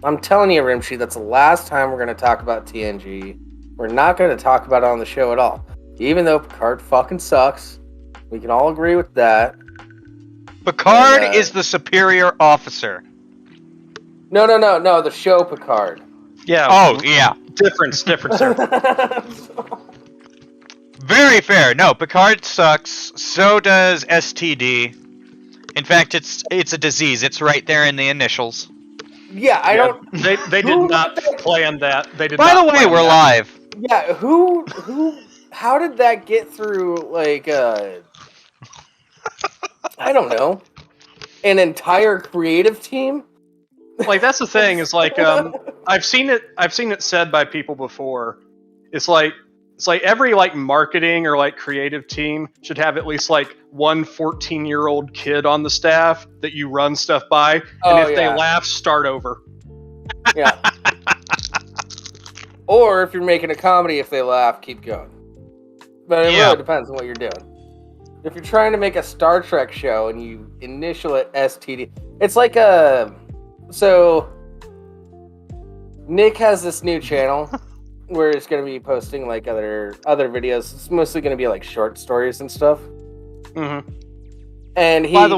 I'm telling you, Rimshee, that's the last time we're going to talk about TNG. We're not going to talk about it on the show at all. Even though Picard fucking sucks. We can all agree with that. Picard is the superior officer. No, the show Picard. Yeah. Oh, yeah. Difference, sir. Very fair. No, Picard sucks. So does STD. In fact, it's a disease. It's right there in the initials. Yeah, I don't. They did not plan that. They did. By not the way, plan we're that. live. Yeah, who? How did that get through? Like, I don't know, an entire creative team. Like, that's the thing. Is like, I've seen it said by people before. It's like every like marketing or like creative team should have at least like one 14-year-old kid on the staff that you run stuff by, and if they laugh, start over. Yeah. Or if you're making a comedy, if they laugh, keep going. But it really depends on what you're doing. If you're trying to make a Star Trek show and you initial it STD, it's like so Nick has this new channel where it's going to be posting like other videos. It's mostly going to be like short stories and stuff. Mm-hmm. And he made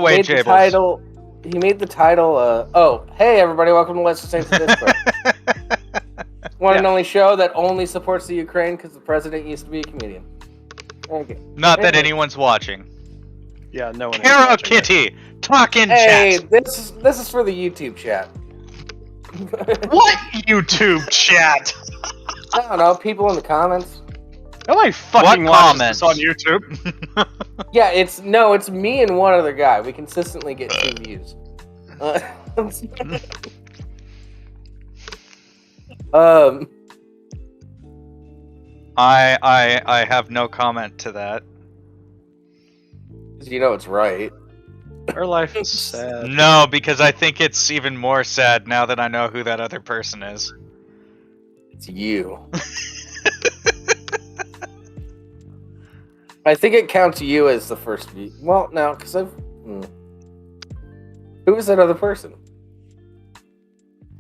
the title. Oh, hey everybody, welcome to Let's Just Say to Discord. One and only show that only supports the Ukraine because the president used to be a comedian. Okay. Not that anyone's watching. Yeah, no one. Kara Kitty, talk in chat. Hey, this is for the YouTube chat. What YouTube chat? I don't know, people in the comments. Nobody fucking watches this on YouTube. Yeah, it's me and one other guy. We consistently get 2 views. I have no comment to that. You know it's right. Our life is sad. No, because I think it's even more sad now that I know who that other person is. It's you. I think it counts you as the first view. Well, no, because Who is that other person?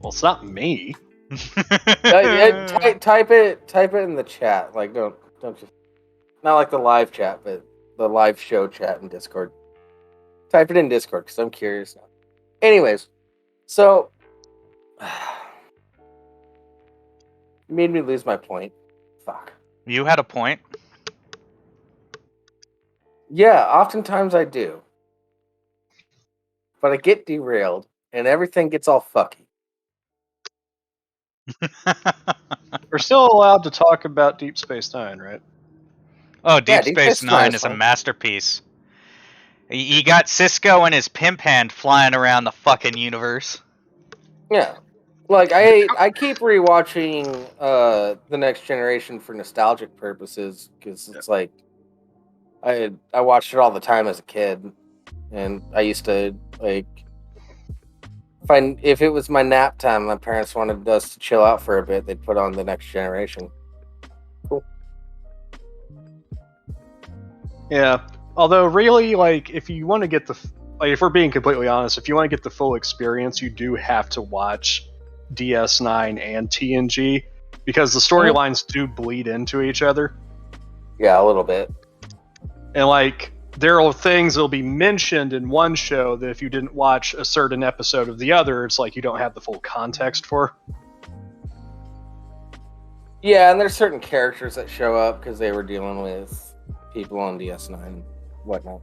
Well, it's not me. Type it in the chat. Like, don't just not like the live chat, but the live show chat in Discord. Type it in Discord because I'm curious now. Anyways, so you made me lose my point. Fuck. You had a point. Yeah, oftentimes I do, but I get derailed and everything gets all fucky. We're still allowed to talk about Deep Space Nine, right? Oh, Deep Space Nine is a masterpiece. You got Cisco and his pimp hand flying around the fucking universe. Yeah. Like, I keep rewatching The Next Generation for nostalgic purposes, because it's like, I watched it all the time as a kid, and I used to, like, if it was my nap time, my parents wanted us to chill out for a bit, they'd put on The Next Generation. Cool. Yeah. Although, really, like, if you want to get if we're being completely honest, if you want to get the full experience, you do have to watch DS9 and TNG, because the storylines do bleed into each other. Yeah, a little bit. And, like, there are things that'll be mentioned in one show that if you didn't watch a certain episode of the other, it's like you don't have the full context for. Yeah, and there's certain characters that show up because they were dealing with people on DS9 and whatnot.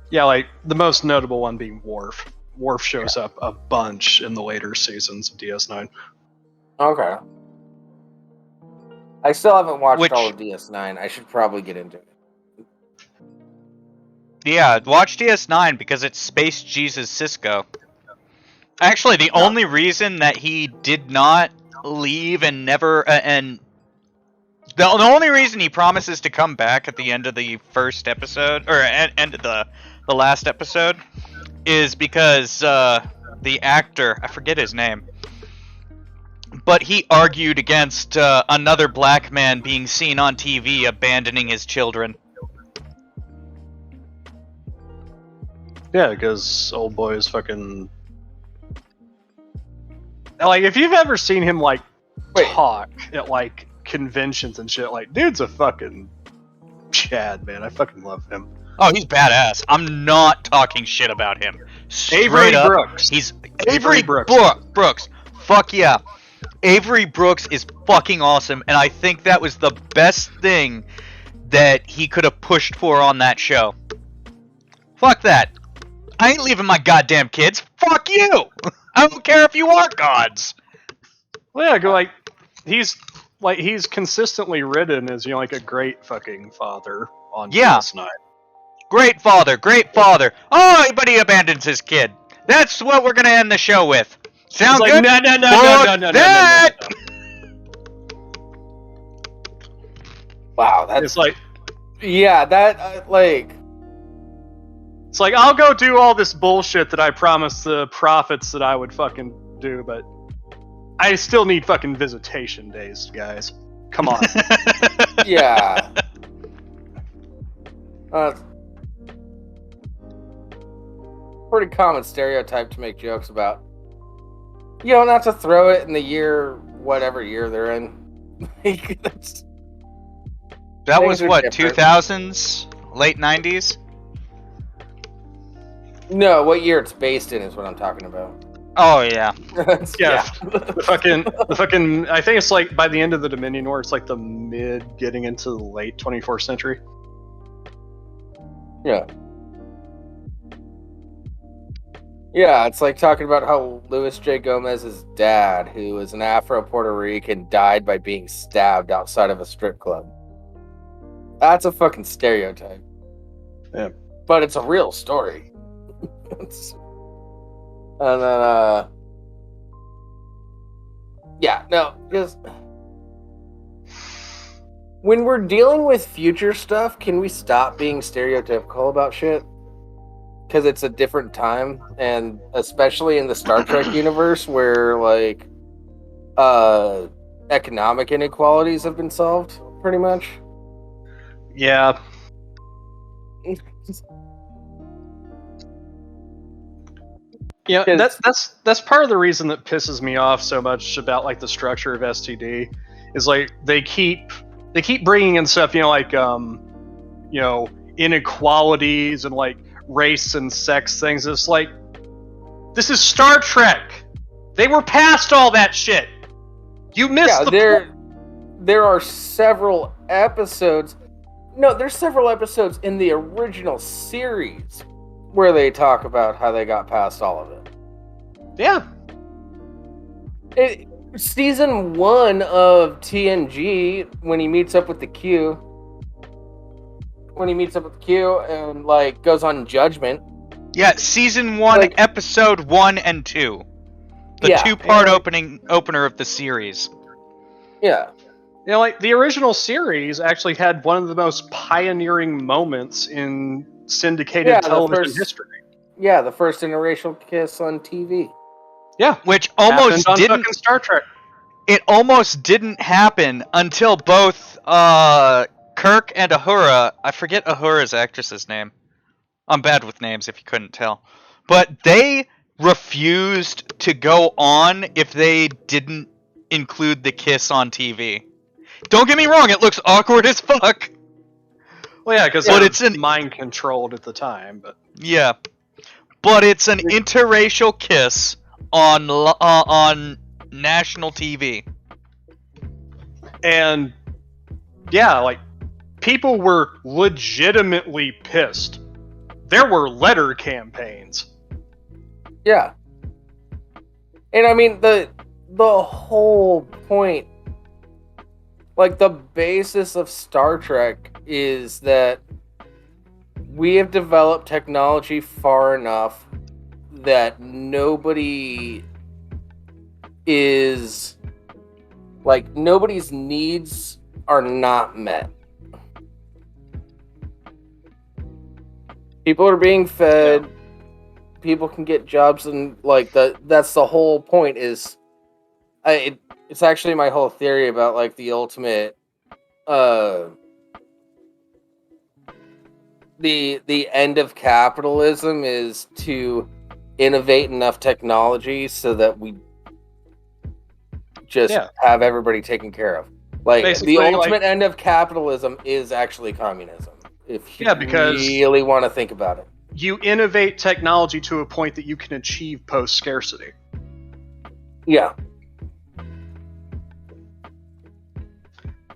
Yeah, like, the most notable one being Worf. Worf shows up a bunch in the later seasons of DS9. Okay. I still haven't watched all of DS9. I should probably get into it. Yeah, watch DS9 because it's Space Jesus Cisco. Actually, the only reason that he did not leave and never and the only reason he promises to come back at the end of the first episode or end of the last episode is because the actor, I forget his name, but he argued against another black man being seen on TV abandoning his children. Yeah, because old boy is fucking Like, if you've ever seen him like Wait. talk at like conventions and shit, like, dude's a fucking Chad, man. I fucking love him. Oh, he's badass. I'm not talking shit about him. Straight Avery up, Brooks. he's Avery Avery Brooks. Brooks. Fuck yeah. Avery Brooks is fucking awesome, and I think that was the best thing that he could have pushed for on that show. Fuck that. I ain't leaving my goddamn kids. Fuck you. I don't care if you are gods. Well, yeah, he's consistently written as, you know, like a great fucking father on DS9. Great father, great father. Oh, but he abandons his kid. That's what we're gonna end the show with. Sound It's like, good? no. That! Wow, that's It's like, yeah, that like it's like, I'll go do all this bullshit that I promised the prophets that I would fucking do, but I still need fucking visitation days, guys. Come on. yeah. Pretty common stereotype to make jokes about. You know, not to throw it in the year, whatever year they're in. That was Things are what, different. 2000s? Late 90s? No, what year it's based in is what I'm talking about. Oh, yeah. Yeah. The fucking, I think it's like by the end of the Dominion War, it's like the mid getting into the late 24th century. Yeah. Yeah, it's like talking about how Louis J. Gomez's dad, who was an Afro-Puerto Rican, died by being stabbed outside of a strip club. That's a fucking stereotype. Yeah. But it's a real story. And then, yeah, no, just when we're dealing with future stuff, can we stop being stereotypical about shit? Because it's a different time, and especially in the Star Trek universe, where like economic inequalities have been solved, pretty much. Yeah. Yeah, that's part of the reason that pisses me off so much about like the structure of STD is like they keep bringing in stuff, you know, like you know, inequalities and like race and sex things. It's like, this is Star Trek. They were past all that shit. You missed there are several episodes. No, there's several episodes in the original series where they talk about how they got past all of it. Yeah. Season 1 of TNG, when he meets up with the Q, and like goes on Judgment. Yeah, season 1, like, episode 1 and 2. The two-part opener of the series. Yeah. You know, like the original series actually had one of the most pioneering moments in syndicated television history. Yeah, the first interracial kiss on TV. Yeah, which almost on didn't. Fucking Star Trek. It almost didn't happen until both Kirk and Uhura. I forget Uhura's actress's name. I'm bad with names, if you couldn't tell. But they refused to go on if they didn't include the kiss on TV. Don't get me wrong, it looks awkward as fuck. Well, yeah, because it's mind controlled at the time, but yeah, but it's an interracial kiss on national TV, and yeah, like people were legitimately pissed. There were letter campaigns. Yeah, and I mean the whole point. Like, the basis of Star Trek is that we have developed technology far enough that nobody is... Like, nobody's needs are not met. People are being fed. Yeah. People can get jobs, and, like, that's the whole point is... It's actually my whole theory about, like, the ultimate, the end of capitalism is to innovate enough technology so that we just have everybody taken care of. Like, Basically, the ultimate end of capitalism is actually communism. If you because really want to think about it. you innovate technology to a point that you can achieve post-scarcity. Yeah.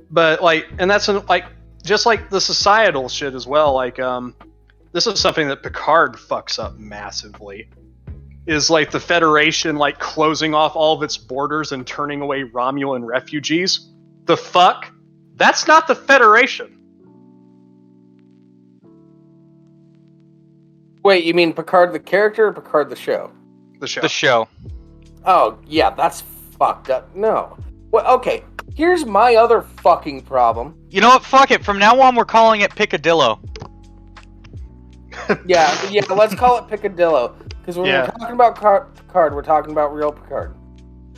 But, like, and that's, like, just like the societal shit as well, like, this is something that Picard fucks up massively. Is, like, the Federation, like, closing off all of its borders and turning away Romulan refugees. The fuck? That's not the Federation. Wait, you mean Picard the character or Picard the show? The show. The show. Oh, yeah, that's fucked up. No. Well, okay, here's my other fucking problem. You know what? Fuck it. From now on, we're calling it Picadillo. Yeah, let's call it Picadillo. Because when we're talking about Picard, we're talking about real Picard.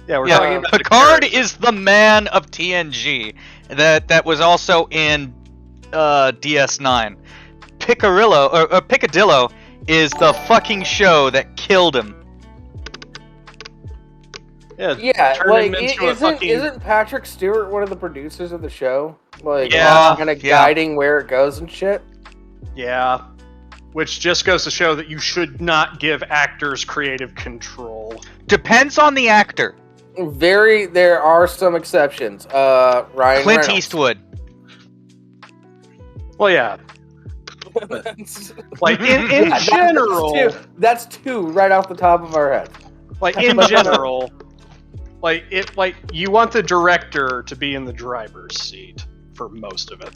Yeah, we're talking about Picard is the man of TNG that was also in DS9. Picadillo is the fucking show that killed him. Yeah, like, isn't Patrick Stewart one of the producers of the show? Like, kind of guiding where it goes and shit? Yeah. Which just goes to show that you should not give actors creative control. Depends on the actor. There are some exceptions. Ryan Clint Reynolds. Eastwood. Well, yeah. Like, in general... That's two right off the top of our head. Like, in general... Like, you want the director to be in the driver's seat for most of it.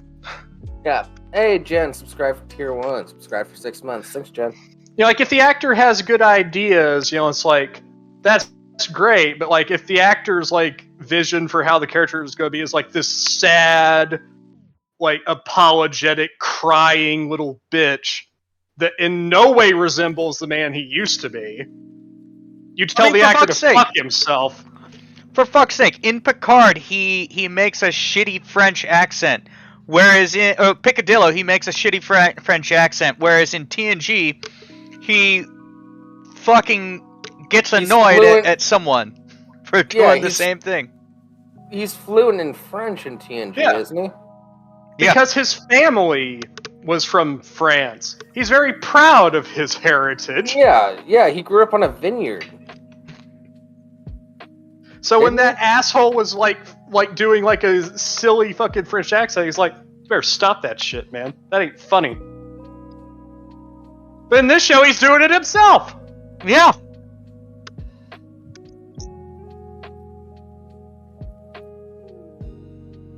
Yeah. Hey, Jen, subscribe for Tier 1. Subscribe for 6 months. Thanks, Jen. You know, like, if the actor has good ideas, you know, it's like, that's great, but, like, if the actor's, like, vision for how the character is going to be is, like, this sad, like, apologetic, crying little bitch that in no way resembles the man he used to be, you tell the actor to fuck himself. For fuck's sake, in Picard, he makes a shitty French accent, whereas in Picadillo, he makes a shitty French accent, whereas in TNG, he fucking gets annoyed at someone for doing the same thing. He's fluent in French in TNG, isn't he? Because his family was from France. He's very proud of his heritage. Yeah, he grew up on a vineyard. So when that asshole was like doing like a silly fucking French accent, he's like, "You better stop that shit, man. That ain't funny." But in this show, he's doing it himself. Yeah.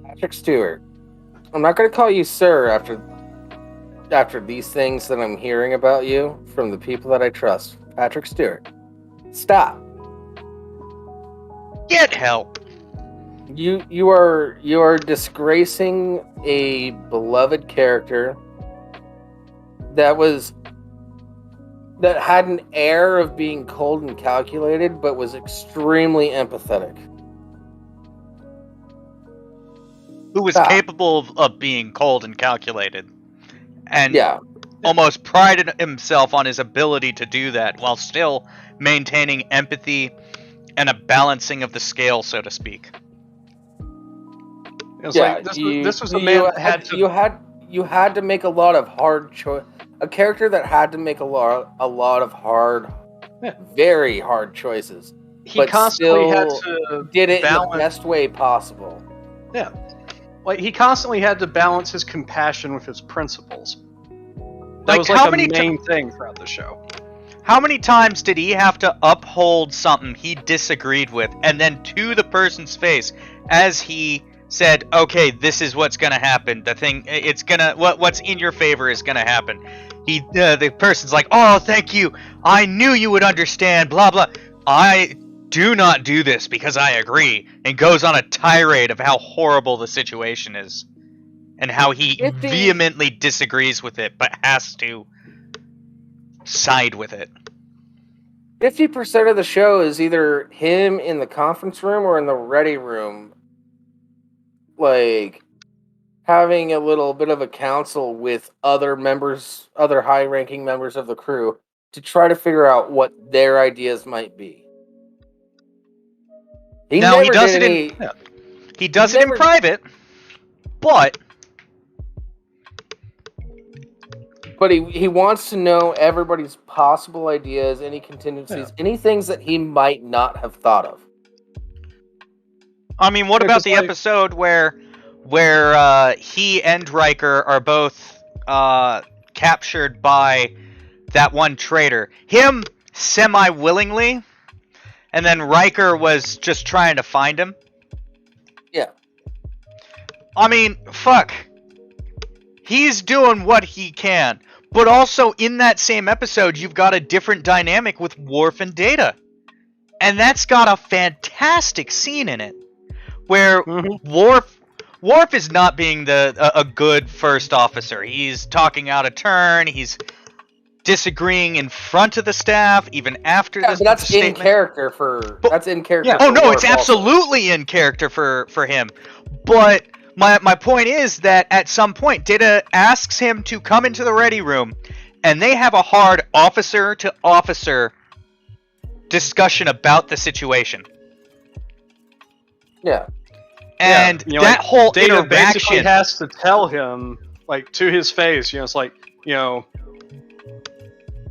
Patrick Stewart. I'm not going to call you sir after these things that I'm hearing about you from the people that I trust. Patrick Stewart. Stop. Get help. You are disgracing a beloved character that had an air of being cold and calculated, but was extremely empathetic. Who was capable of being cold and calculated. And almost prided himself on his ability to do that while still maintaining empathy and a balancing of the scale, so to speak. It was like, this was a man that had to... You had to make a lot of hard choice. A character that had to make a lot of hard, very hard choices. He constantly had to did it in the best way possible. Yeah. Like, he constantly had to balance his compassion with his principles. That was like a main thing throughout the show. How many times did he have to uphold something he disagreed with, and then to the person's face, as he said, "Okay, this is what's gonna happen. The thing, it's gonna what's in your favor is gonna happen." The person's like, "Oh, thank you. I knew you would understand." Blah blah. I do not do this because I agree, and goes on a tirade of how horrible the situation is, and how he vehemently disagrees with it, but has to side with it. 50% of the show is either him in the conference room or in the ready room, like having a little bit of a council with other high-ranking members of the crew to try to figure out what their ideas might be. He Now, he never does did it any. in he does it in never- private, but he wants to know everybody's possible ideas, any contingencies, any things that he might not have thought of. I mean, what Yeah, about 'cause, the like- episode where he and Riker are both captured by that one traitor? Him semi-willingly, and then Riker was just trying to find him. Yeah. I mean, fuck. He's doing what he can. But also, in that same episode, you've got a different dynamic with Worf and Data. And that's got a fantastic scene in it. Where Worf is not being a good first officer. He's talking out of turn. He's disagreeing in front of the staff, even after this. But that's in statement. character for. That's in character. Yeah. For Oh no, Worf it's also. absolutely in character for him. But my point is that at some point, Data asks him to come into the ready room, and they have a hard officer to officer discussion about the situation. Yeah. And you know, that like, whole Data basically interaction. has to tell him, like, to his face, it's like,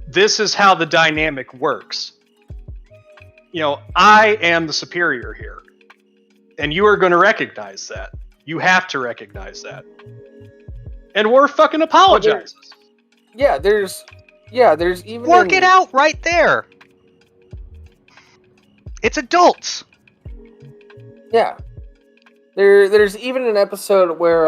this is how the dynamic works. I am the superior here. And you are going to recognize that. You have to recognize that. And Worf fucking apologizes. There's even Work it out right there. It's adults. Yeah. There's even an episode where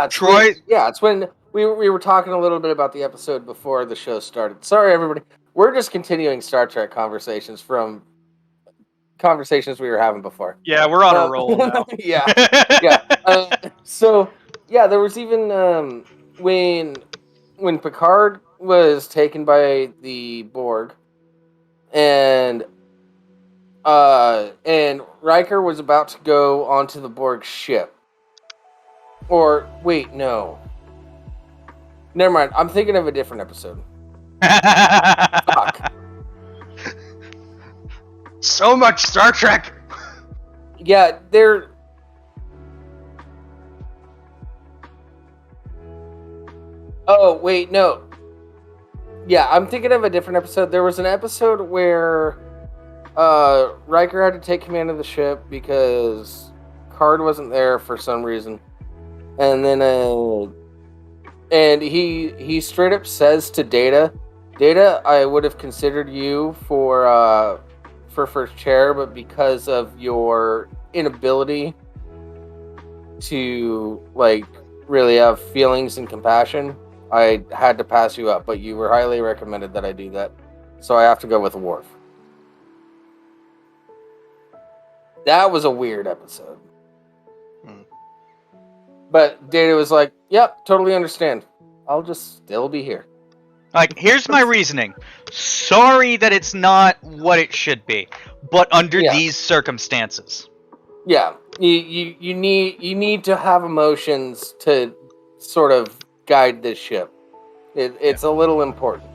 Troy. It's when we were talking a little bit about the episode before the show started. Sorry, everybody. We're just continuing Star Trek conversations from conversations we were having before. Yeah, we're on a roll now. Yeah. There was even when Picard was taken by the Borg, and Riker was about to go onto the Borg ship. Or wait, no. Never mind. I'm thinking of a different episode. Fuck. So much Star Trek. Yeah, they're. Oh wait, no. Yeah, I'm thinking of a different episode. There was an episode where Riker had to take command of the ship because Card wasn't there for some reason, and then and he straight up says to Data, I would have considered you for first chair, but because of your inability to like really have feelings and compassion, I had to pass you up, but you were highly recommended that I do that. So I have to go with Worf. That was a weird episode. But Data was like, yep, totally understand. I'll just still be here. Like, here's my reasoning. Sorry that it's not what it should be, but under these circumstances. Yeah, you need to have emotions to sort of guide this ship. It's a little important.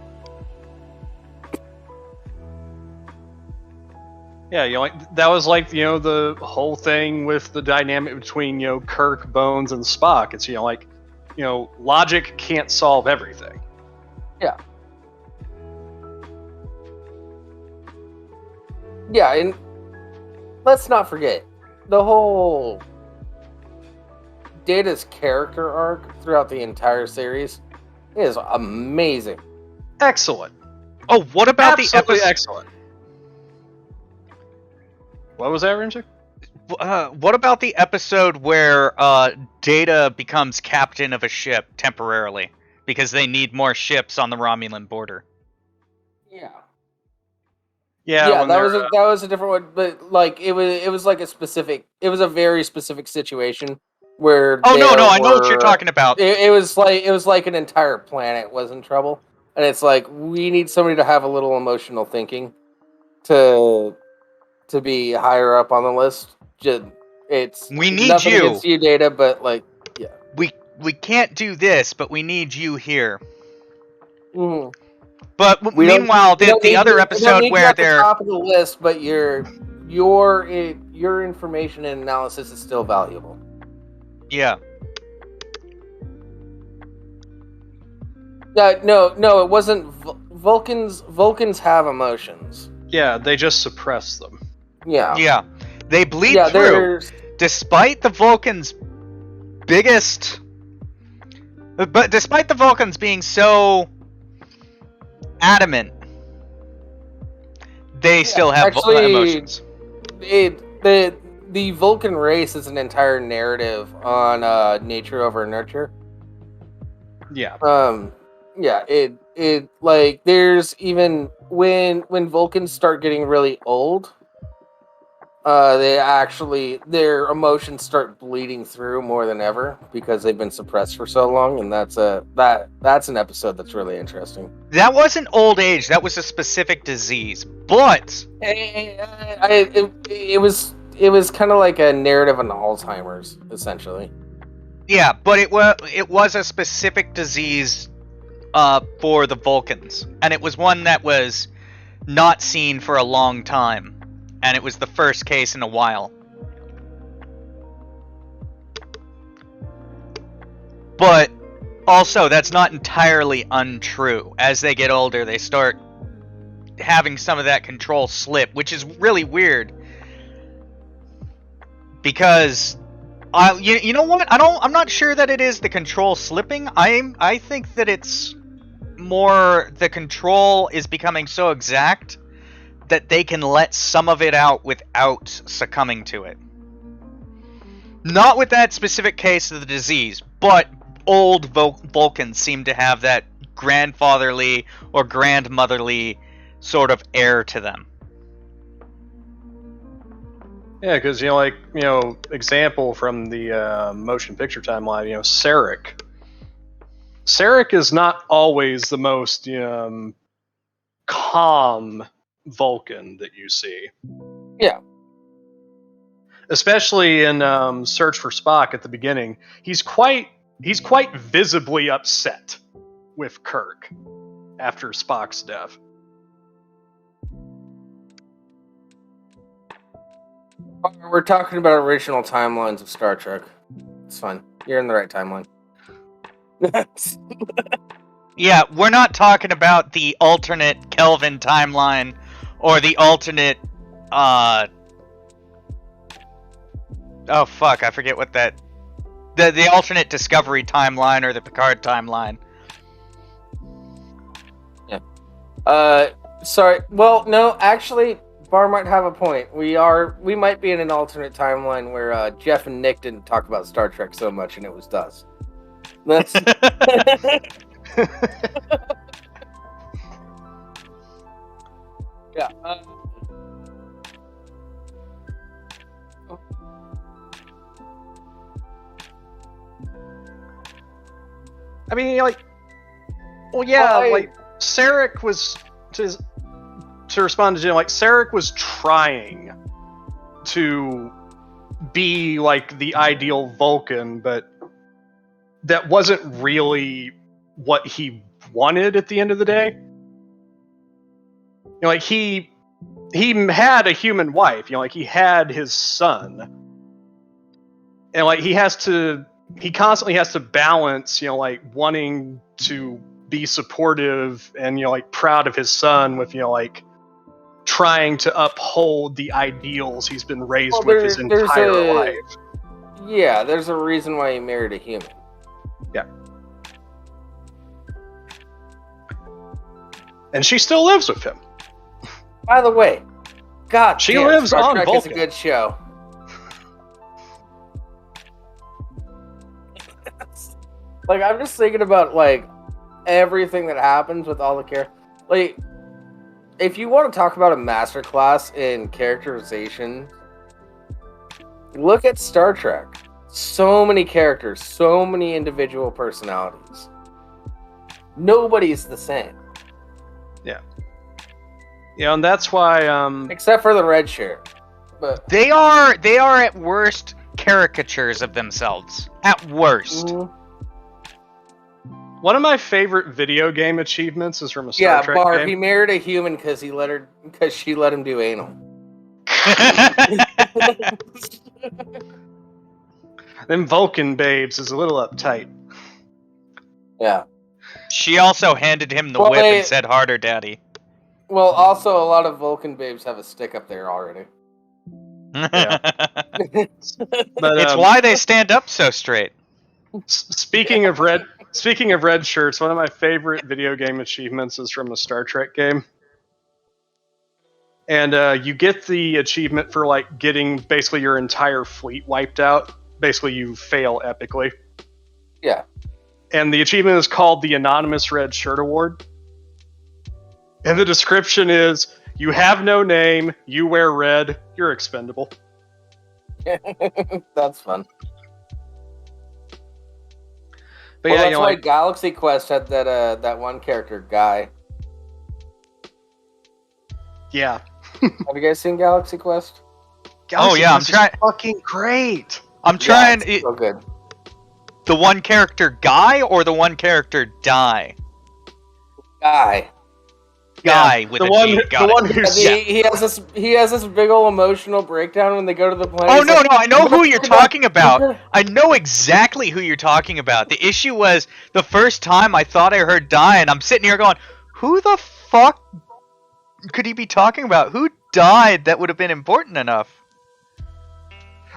Yeah, that was like the whole thing with the dynamic between Kirk, Bones, and Spock. It's logic can't solve everything. Yeah. Yeah, and let's not forget the whole Data's character arc throughout the entire series is amazing. Excellent. Oh, what about Absolutely the episode? excellent. What was that, Rimshee? What about the episode where Data becomes captain of a ship temporarily because they need more ships on the Romulan border? Yeah. Yeah, that was a different one, but like it was like it was a very specific situation where I know what you're talking about. It was like an entire planet was in trouble, and it's like we need somebody to have a little emotional thinking to be higher up on the list. We need nothing you. against you, Data, but like We can't do this, but we need you here. Mm-hmm. But meanwhile, the other episode where at the they're top of the list, but your information and analysis is still valuable. yeah. No, it wasn't. Vulcans have emotions. Yeah, they just suppress them. Yeah. Yeah. They bleed through. Despite the Vulcans' despite the Vulcans being so adamant, they still have emotions. The Vulcan race is an entire narrative on nature over nurture. Yeah. Yeah, it like there's even when Vulcans start getting really old, their emotions start bleeding through more than ever because they've been suppressed for so long, and that's an episode that's really interesting. That wasn't old age, that was a specific disease. But it was kind of like a narrative on Alzheimer's, essentially. Yeah, but it was a specific disease for the Vulcans, and it was one that was not seen for a long time, and it was the first case in a while. But also, that's not entirely untrue. As they get older, they start having some of that control slip, which is really weird. Because you know what? I'm not sure that it is the control slipping. I think that it's more the control is becoming so exact that they can let some of it out without succumbing to it. Not with that specific case of the disease, but old Vulcans seem to have that grandfatherly or grandmotherly sort of air to them. Yeah, because example from the motion picture timeline, Sarek. Sarek is not always the most calm Vulcan that you see. Yeah. Especially in Search for Spock at the beginning, he's quite visibly upset with Kirk after Spock's death. We're talking about original timelines of Star Trek. It's fine. You're in the right timeline. Yeah, we're not talking about the alternate Kelvin timeline or the alternate oh fuck, I forget what that the alternate Discovery timeline or the Picard timeline. Yeah. Sorry. Well, no, actually Barr might have a point. We might be in an alternate timeline where Jeff and Nick didn't talk about Star Trek so much and it was dust. That's yeah. I mean, Sarek was to respond to Jim, Sarek was trying to be like the ideal Vulcan, but that wasn't really what he wanted at the end of the day. He had a human wife, he had his son. And he constantly has to balance, wanting to be supportive and, proud of his son with, trying to uphold the ideals he's been raised with his entire life. Yeah, there's a reason why he married a human. Yeah. And she still lives with him. By the way, God, she lives Star on Trek Vulcan. is a good show. I'm just thinking about everything that happens with all the characters. If you want to talk about a masterclass in characterization, look at Star Trek. So many characters, so many individual personalities. Nobody's the same. Yeah. Yeah, and that's why except for the red shirt. But they are at worst caricatures of themselves. At worst. Mm-hmm. One of my favorite video game achievements is from a Star Trek Barr, game. he married a human because she let him do anal. Them Vulcan babes is a little uptight. Yeah. She also handed him the Well, whip and said, "Harder, daddy." Well, also a lot of Vulcan babes have a stick up there already. But It's why they stand up so straight. Speaking of red shirts, one of my favorite video game achievements is from a Star Trek game. And you get the achievement for like getting basically your entire fleet wiped out. Basically, you fail epically. Yeah. And the achievement is called the Anonymous Red Shirt Award. And the description is, you have no name, you wear red, you're expendable. That's fun. But Well, yeah, that's why Galaxy Quest had that one character, Guy. Yeah. Have you guys seen Galaxy Quest? Galaxy I'm Quest is trying. fucking great. I'm trying. It's so good. The one character Guy or the one character Die? Guy. Guy with the a one, G. the Got one it. who's He has this big old emotional breakdown when they go to the planet. Oh He's no, like, no, I know who you're talking about. gonna- I know exactly who you're talking about. The issue was the first time I thought I heard Die, and I'm sitting here going, "Who the fuck could he be talking about? Who died that would have been important enough?"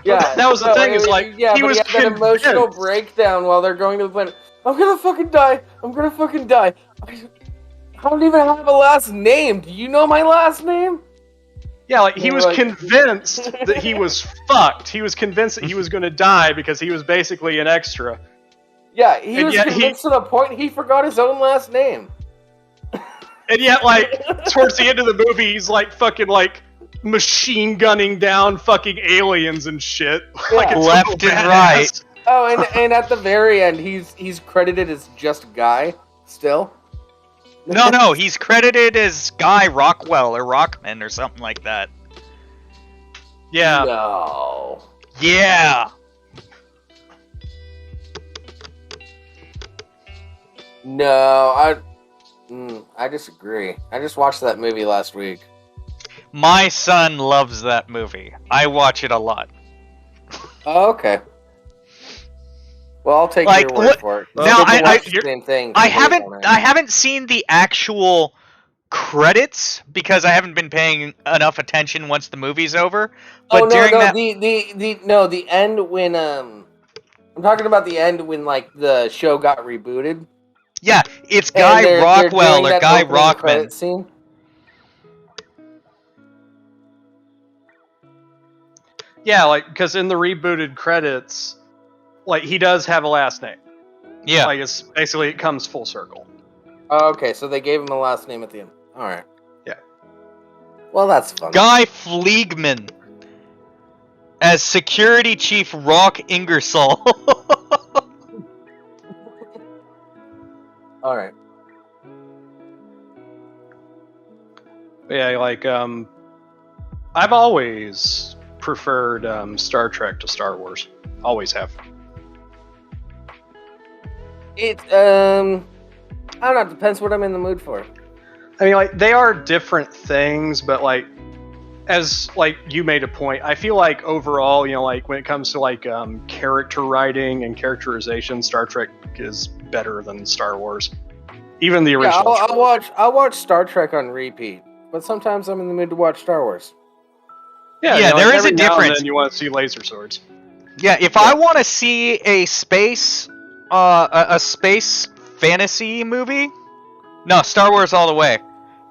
Yeah, that was the thing. Is like yeah, he but was he had that emotional convinced. breakdown while they're going to the planet. I'm gonna fucking die. I'm gonna fucking die. I don't even have a last name. Do you know my last name? Yeah, like he was Like- convinced that he was fucked. He was convinced that he was going to die because he was basically an extra. Yeah, he And was yet convinced to the point he forgot his own last name. And yet, like, towards the end of the movie, he's like fucking like machine gunning down fucking aliens and shit. Like Yeah. it's Left so and badass. right. Oh, and at the very end, he's credited as just Guy still. No, he's credited as Guy Rockwell or Rockman or something like that. Yeah. No. Yeah. No, I disagree. I just watched that movie last week. My son loves that movie. I watch it a lot. Oh, okay. Well, I'll take Like, your word what- for it. now, You get to I- watch the same thing. I two days on haven't it. I haven't seen the actual credits because I haven't been paying enough attention once the movie's over. But Oh no, during no, that the end when I'm talking about the end when like the show got rebooted. yeah, it's and Guy they're Rockwell doing or that Guy opening Rockman. credit scene. Yeah, like because in the rebooted credits, like he does have a last name. Yeah. Like it's basically it comes full circle. Oh, okay, so they gave him a last name at the end. All right. Yeah. Well, that's fun. Guy Fleegman as Security Chief Rock Ingersoll. All right. But yeah, like I've always preferred Star Trek to Star Wars. Always have. It I don't know. It depends what I'm in the mood for. I mean, like they are different things, but like as like you made a point, I feel like overall, you know, like when it comes to like character writing and characterization, Star Trek is better than Star Wars. Even the Yeah, original. I'll watch Star Trek on repeat, but sometimes I'm in the mood to watch Star Wars. Yeah, you know, there like, is a every now and difference. then you want to see laser swords. Yeah, if I want to see a space fantasy movie, no, Star Wars all the way.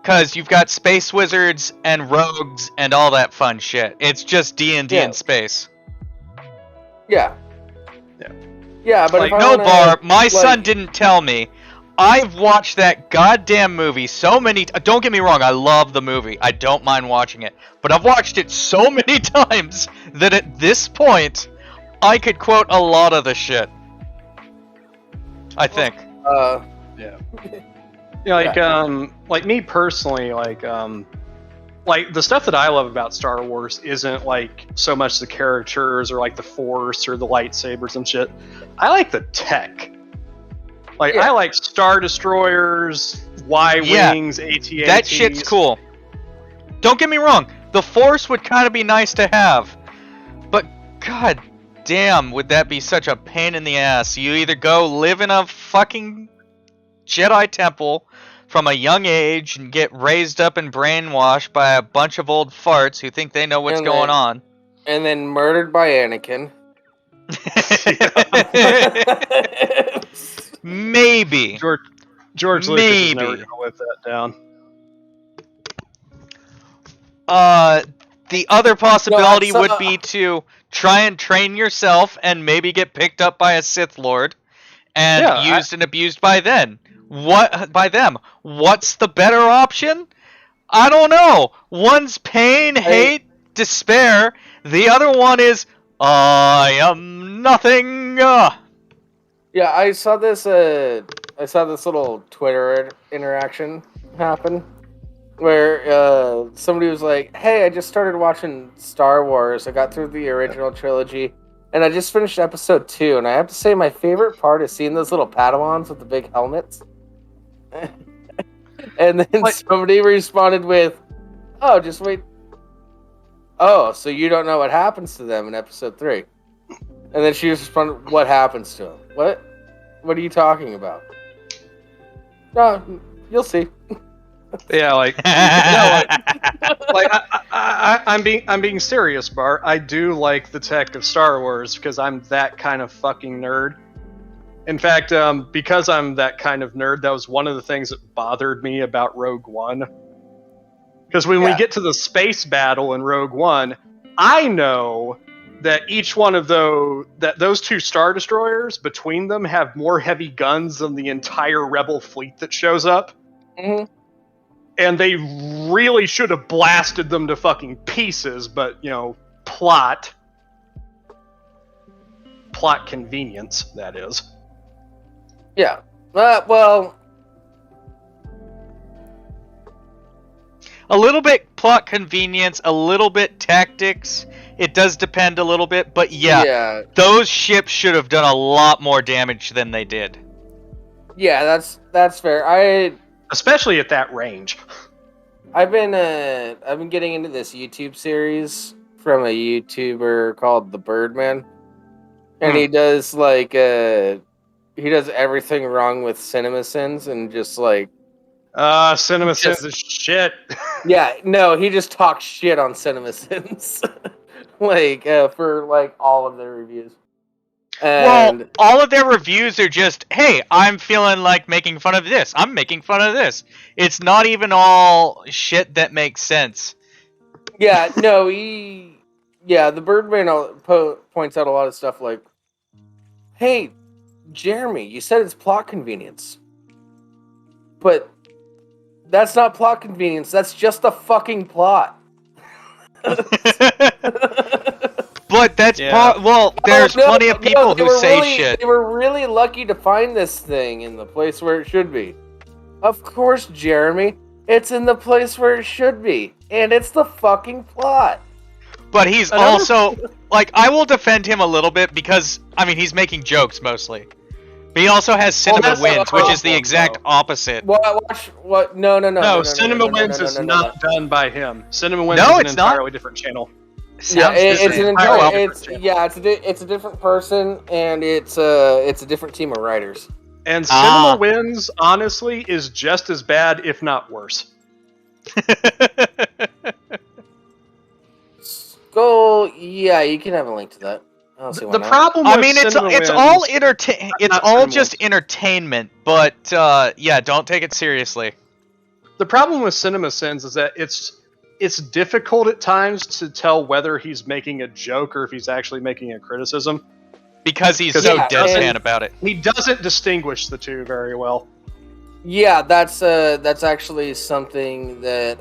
Cause you've got space wizards and rogues and all that fun shit. It's just D&D Yeah. in space. Yeah. Yeah. Yeah, but Like, if I No, wanna, Barr, my like- son didn't tell me. I've watched that goddamn movie so many don't get me wrong, I love the movie. I don't mind watching it. But I've watched it so many times that at this point, I could quote a lot of the shit. I think. Yeah. Yeah, like me personally, like the stuff that I love about Star Wars isn't like so much the characters or like the Force or the lightsabers and shit. I like the tech. Like, Yeah. I like Star Destroyers, Y-Wings, AT-ATs. That shit's cool. Don't get me wrong, the Force would kind of be nice to have, but god damn, would that be such a pain in the ass. You either go live in a fucking Jedi temple from a young age and get raised up and brainwashed by a bunch of old farts who think they know what's And going then- on. And then murdered by Anakin. Maybe. George Lucas is never Maybe. going to live that down. The other possibility No, would be to try and train yourself and maybe get picked up by a Sith Lord and used and abused by them. What's the better option? I don't know. One's pain, hate, despair. The other one is I am nothing. Yeah, I saw this little Twitter interaction happen where somebody was like, "Hey, I just started watching Star Wars. I got through the original trilogy, and I just finished episode 2. And I have to say, my favorite part is seeing those little Padawans with the big helmets." And then somebody responded with, "Oh, just wait. Oh, so you don't know what happens to them in episode 3?" And then she just responded, "What happens to them? What? What are you talking about?" No, you'll see. Yeah, I'm being serious, Barr. I do like the tech of Star Wars because I'm that kind of fucking nerd. In fact, because I'm that kind of nerd, that was one of the things that bothered me about Rogue One. Because when we get to the space battle in Rogue One, I know that each one of those 2 Star Destroyers, between them, have more heavy guns than the entire Rebel fleet that shows up. Mm-hmm. And they really should have blasted them to fucking pieces, but, plot convenience, that is. Yeah. Well, a little bit plot convenience, a little bit tactics. It does depend a little bit, but yeah, those ships should have done a lot more damage than they did. Yeah, that's fair. Especially at that range. I've been getting into this YouTube series from a YouTuber called the Birdman, and he does he does everything wrong with CinemaSins and just CinemaSins is shit. Yeah, no, he just talks shit on CinemaSins, for all of their reviews. And all of their reviews are just, hey, I'm feeling like making fun of this. I'm making fun of this. It's not even all shit that makes sense. Yeah, no, the Birdman points out a lot of stuff like, "Hey, Jeremy, you said it's plot convenience. But that's not plot convenience. That's just a fucking plot." But that's there's plenty of people who say shit. They were really lucky to find this thing in the place where it should be. Of course, Jeremy. It's in the place where it should be. And it's the fucking plot. But he's also, I will defend him a little bit because, he's making jokes mostly. But he also has Cinema Wins, which is the exact opposite. No, Cinema Wins is not done by him. Cinema Wins is an entirely different different channel. It's a different person, and it's a different team of writers. And Cinema Wins, honestly, is just as bad, if not worse. You can have a link to that. I don't see why the not. problem with it's all just entertainment, but don't take it seriously. The problem with CinemaSins is that it's difficult at times to tell whether he's making a joke or if he's actually making a criticism. Because he's so deadpan about it. He doesn't distinguish the two very well. Yeah, that's actually something that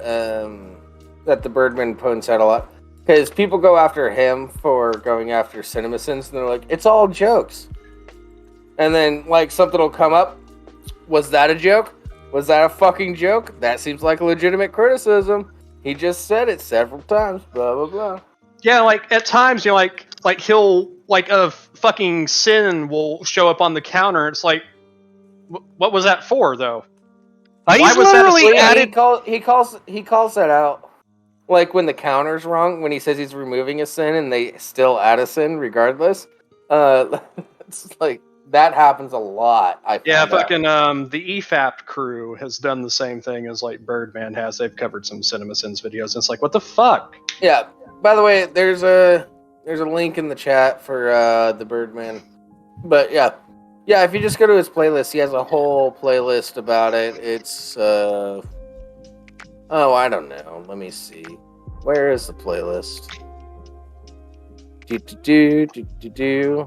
the Birdman points out a lot. Because people go after him for going after CinemaSins, and they're like, it's all jokes. And then, something will come up. Was that a joke? Was that a fucking joke? That seems like a legitimate criticism. He just said it several times, blah, blah, blah. Yeah, at times, he'll, a fucking sin will show up on the counter, and it's like, what was that for, though? He's was that a literally sin? added. He calls that out. Like when the counter's wrong, when he says he's removing a sin and they still add a sin regardless. It's like that happens a lot. I Yeah, found out. fucking the EFAP crew has done the same thing as like Birdman has. They've covered some CinemaSins videos. And it's like, what the fuck? Yeah. By the way, there's a link in the chat for the Birdman. But yeah. Yeah, if you just go to his playlist, he has a whole playlist about it. It's oh, I don't know. Let me see. Where is the playlist? Do.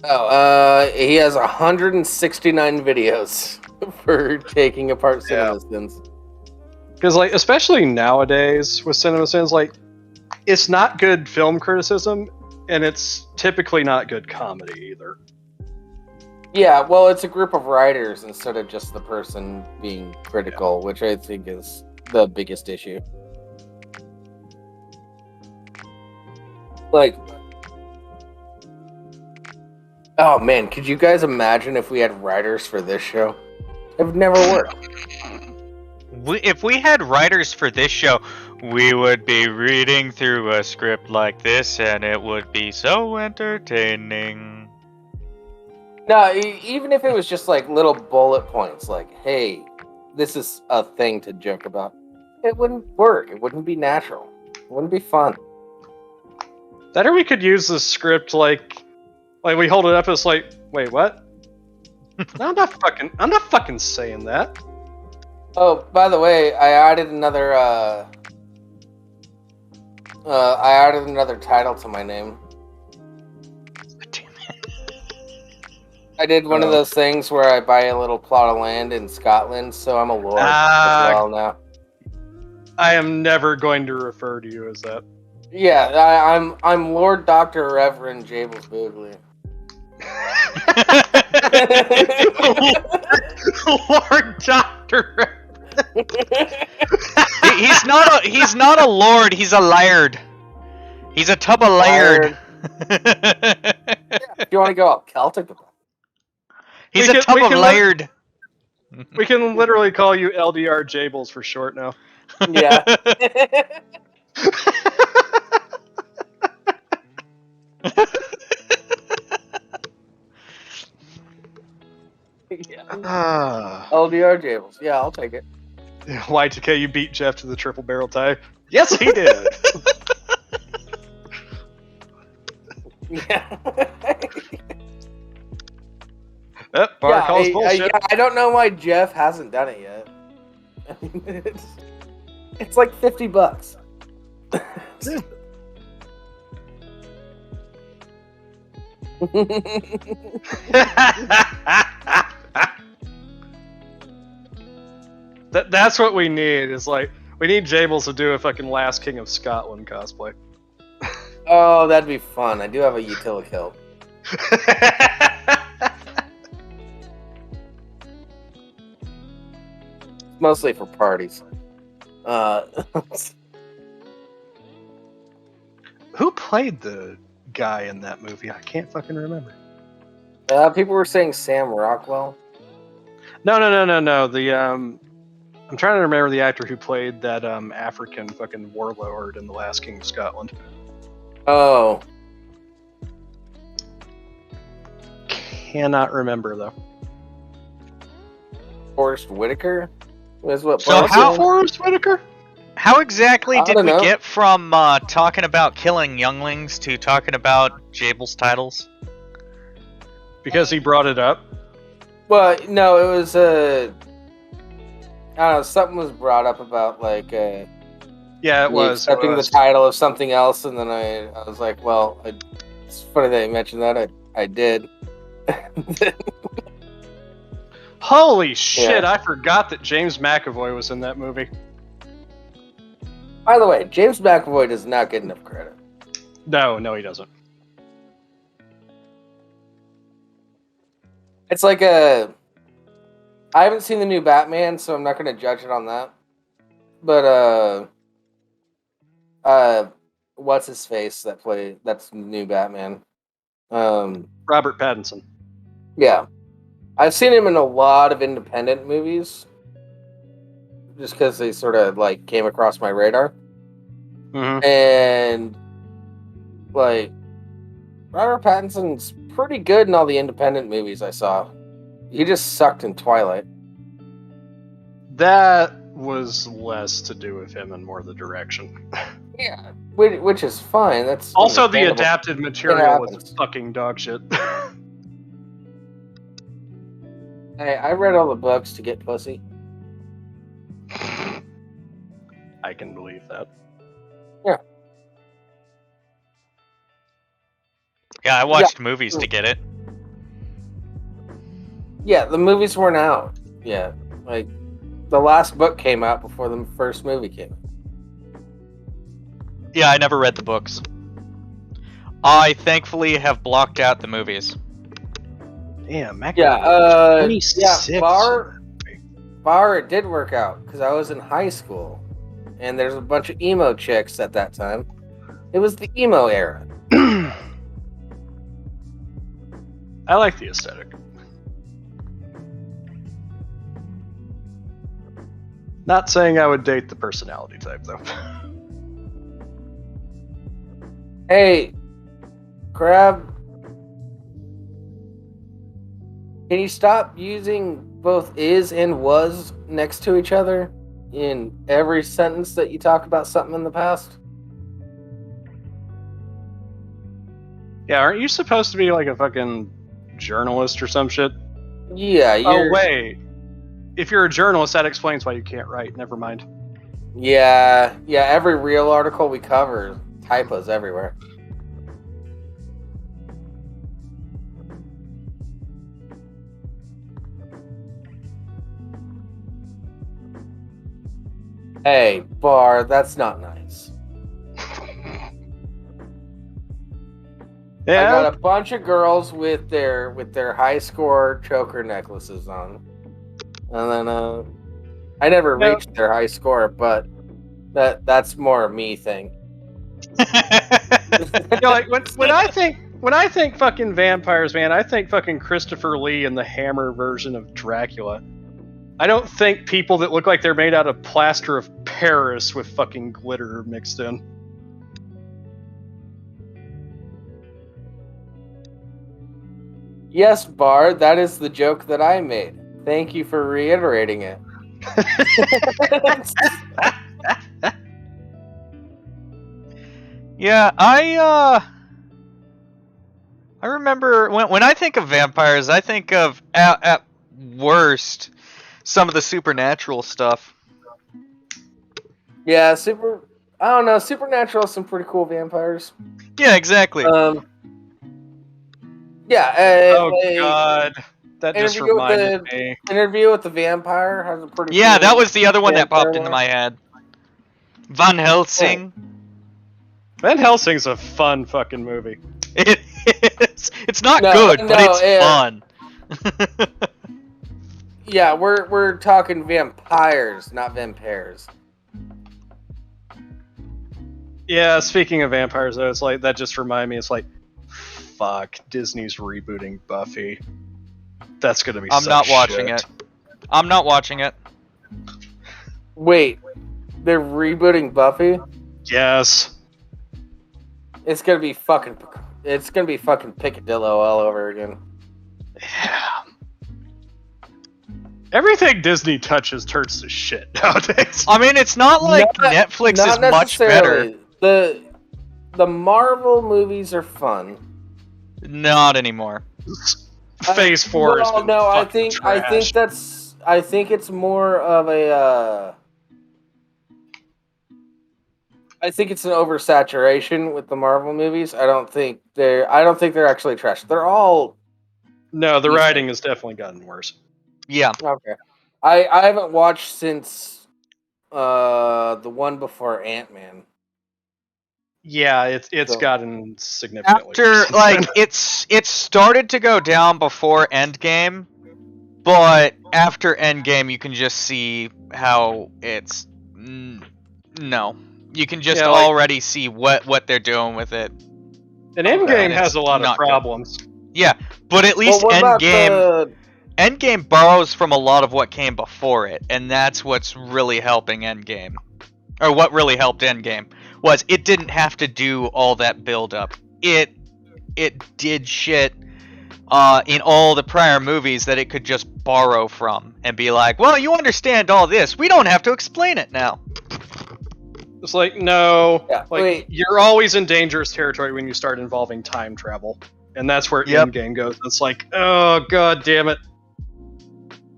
Oh, he has 169 videos for taking apart CinemaSins. Because like, especially nowadays with CinemaSins, like, it's not good film criticism, and it's typically not good comedy either. Yeah, well, it's a group of writers instead of just the person being critical, which I think is the biggest issue. Like, oh man, could you guys imagine if we had writers for this show? It would never work. If we had writers for this show, we would be reading through a script like this, and it would be so entertaining. No, even if it was just like little bullet points, like, hey, this is a thing to joke about, it wouldn't work. It wouldn't be natural. It wouldn't be fun. That or we could use the script like we hold it up and it's like, wait, what? I'm not fucking saying that. Oh, by the way, I added another title to my name. I did one of those things where I buy a little plot of land in Scotland, so I'm a lord as well now. I am never going to refer to you as that. Yeah, I'm Lord Dr. Reverend Jables Boogley. Lord Doctor. He's not a lord. He's a laird. He's a tub of laird. If you want to go all Celtic about it. He's a tub of laird. We can literally call you LDR Jables for short now. Yeah. LDR Jables. Yeah, I'll take it. Y2K, you beat Jeff to the triple barrel tie. Yes, he did. Yeah. Barr calls bullshit. I don't know why Jeff hasn't done it yet. I mean, it's like $50. That's what we need. Is like we need Jables to do a fucking Last King of Scotland cosplay. Oh, that'd be fun. I do have a utility kill. Mostly for parties. Who played the guy in that movie? I can't fucking remember. People were saying Sam Rockwell. No. The I'm trying to remember the actor who played that African fucking warlord in The Last King of Scotland. Oh. Cannot remember though. Forrest Whitaker was what. So how Forrest Whitaker? How exactly did we know. get from talking about killing younglings to talking about Jables titles? Because he brought it up. Well, no, it was I don't know. Something was brought up about like Yeah, it was accepting the title of something else, and then I was like, well, it's funny that you mentioned that. I did. Holy shit! Yeah. I forgot that James McAvoy was in that movie. By the way, James McAvoy does not get enough credit. No, he doesn't. It's like I haven't seen the new Batman, so I'm not going to judge it on that. But what's his face that's new Batman. Robert Pattinson. Yeah, I've seen him in a lot of independent movies, just because they sort of like came across my radar, Mm-hmm. and like Robert Pattinson's pretty good in all the independent movies I saw. He just sucked in Twilight. That was less to do with him and more the direction. Yeah, which is fine. That's Also, the understandable. adapted It material was happens. fucking dog shit. Hey, I read all the books to get pussy. I can believe that. Yeah, I watched movies to get it. Yeah, the movies weren't out yet. Like, the last book came out before the first movie came out. Yeah, I never read the books. I thankfully have blocked out the movies. Damn, Mac. Yeah, 26. yeah, Barr, it did work out, because I was in high school, and there's a bunch of emo chicks at that time. It was the emo era. I like the aesthetic. Not saying I would date the personality type, though. Hey, Crab, can you stop using both is and was next to each other in every sentence that you talk about something in the past? Yeah, aren't you supposed to be like a fucking journalist or some shit? Yeah, Oh, wait. If you're a journalist, that explains why you can't write. Never mind. Yeah, every real article we cover, typos everywhere. Hey, Barr, that's not nice. Yeah. I got a bunch of girls with their high score choker necklaces on, and then I never reached their high score, but that's more a me thing. You know, like when I think fucking vampires, man, I think fucking Christopher Lee and the Hammer version of Dracula. I don't think people that look like they're made out of plaster of Paris with fucking glitter mixed in. Yes, Barr, that is the joke that I made. Thank you for reiterating it. Yeah, I remember when I think of vampires, I think of at worst some of the supernatural stuff. Yeah, I don't know, Supernatural has some pretty cool vampires. Yeah, exactly. Yeah. Oh god, that just reminded me. Interview with the Vampire has a pretty. Yeah, cool that was the other one that vampire popped into one. my head. Van Helsing. Van Helsing's a fun fucking movie. It is. It's not good, but it's fun. Yeah, we're talking vampires, not vampires. Yeah, speaking of vampires, though, it's like that just reminded me. It's like, fuck, Disney's rebooting Buffy. That's gonna be. I'm not watching shit. it. I'm not watching it. Wait, they're rebooting Buffy? Yes. It's gonna be fucking Picadillo all over again. Yeah. Everything Disney touches turns to shit nowadays. I mean, it's not like Netflix is much better. The Marvel movies are fun. Not anymore. Phase 4 has been fucking trash. I think it's more of a I think it's an oversaturation with the Marvel movies. I don't think they're actually trash. They're all No, the writing has definitely gotten worse. Yeah. okay. I haven't watched since the one before Ant-Man. Yeah, it's gotten significantly after like it started to go down before Endgame, but after Endgame you can just see how it's no. You can just Yeah, like- already see what they're doing with it. And Endgame and has it's a lot of not good. problems. Yeah, but at least what about Endgame borrows from a lot of what came before it, and that's what's really helping Endgame. Or what really helped Endgame was it didn't have to do all that build up. It did shit in all the prior movies that it could just borrow from and be like, well, you understand all this. We don't have to explain it now. It's like, no, Yeah, like wait. you're always in dangerous territory when you start involving time travel, and that's where Yep. Endgame goes. It's like, oh god damn it.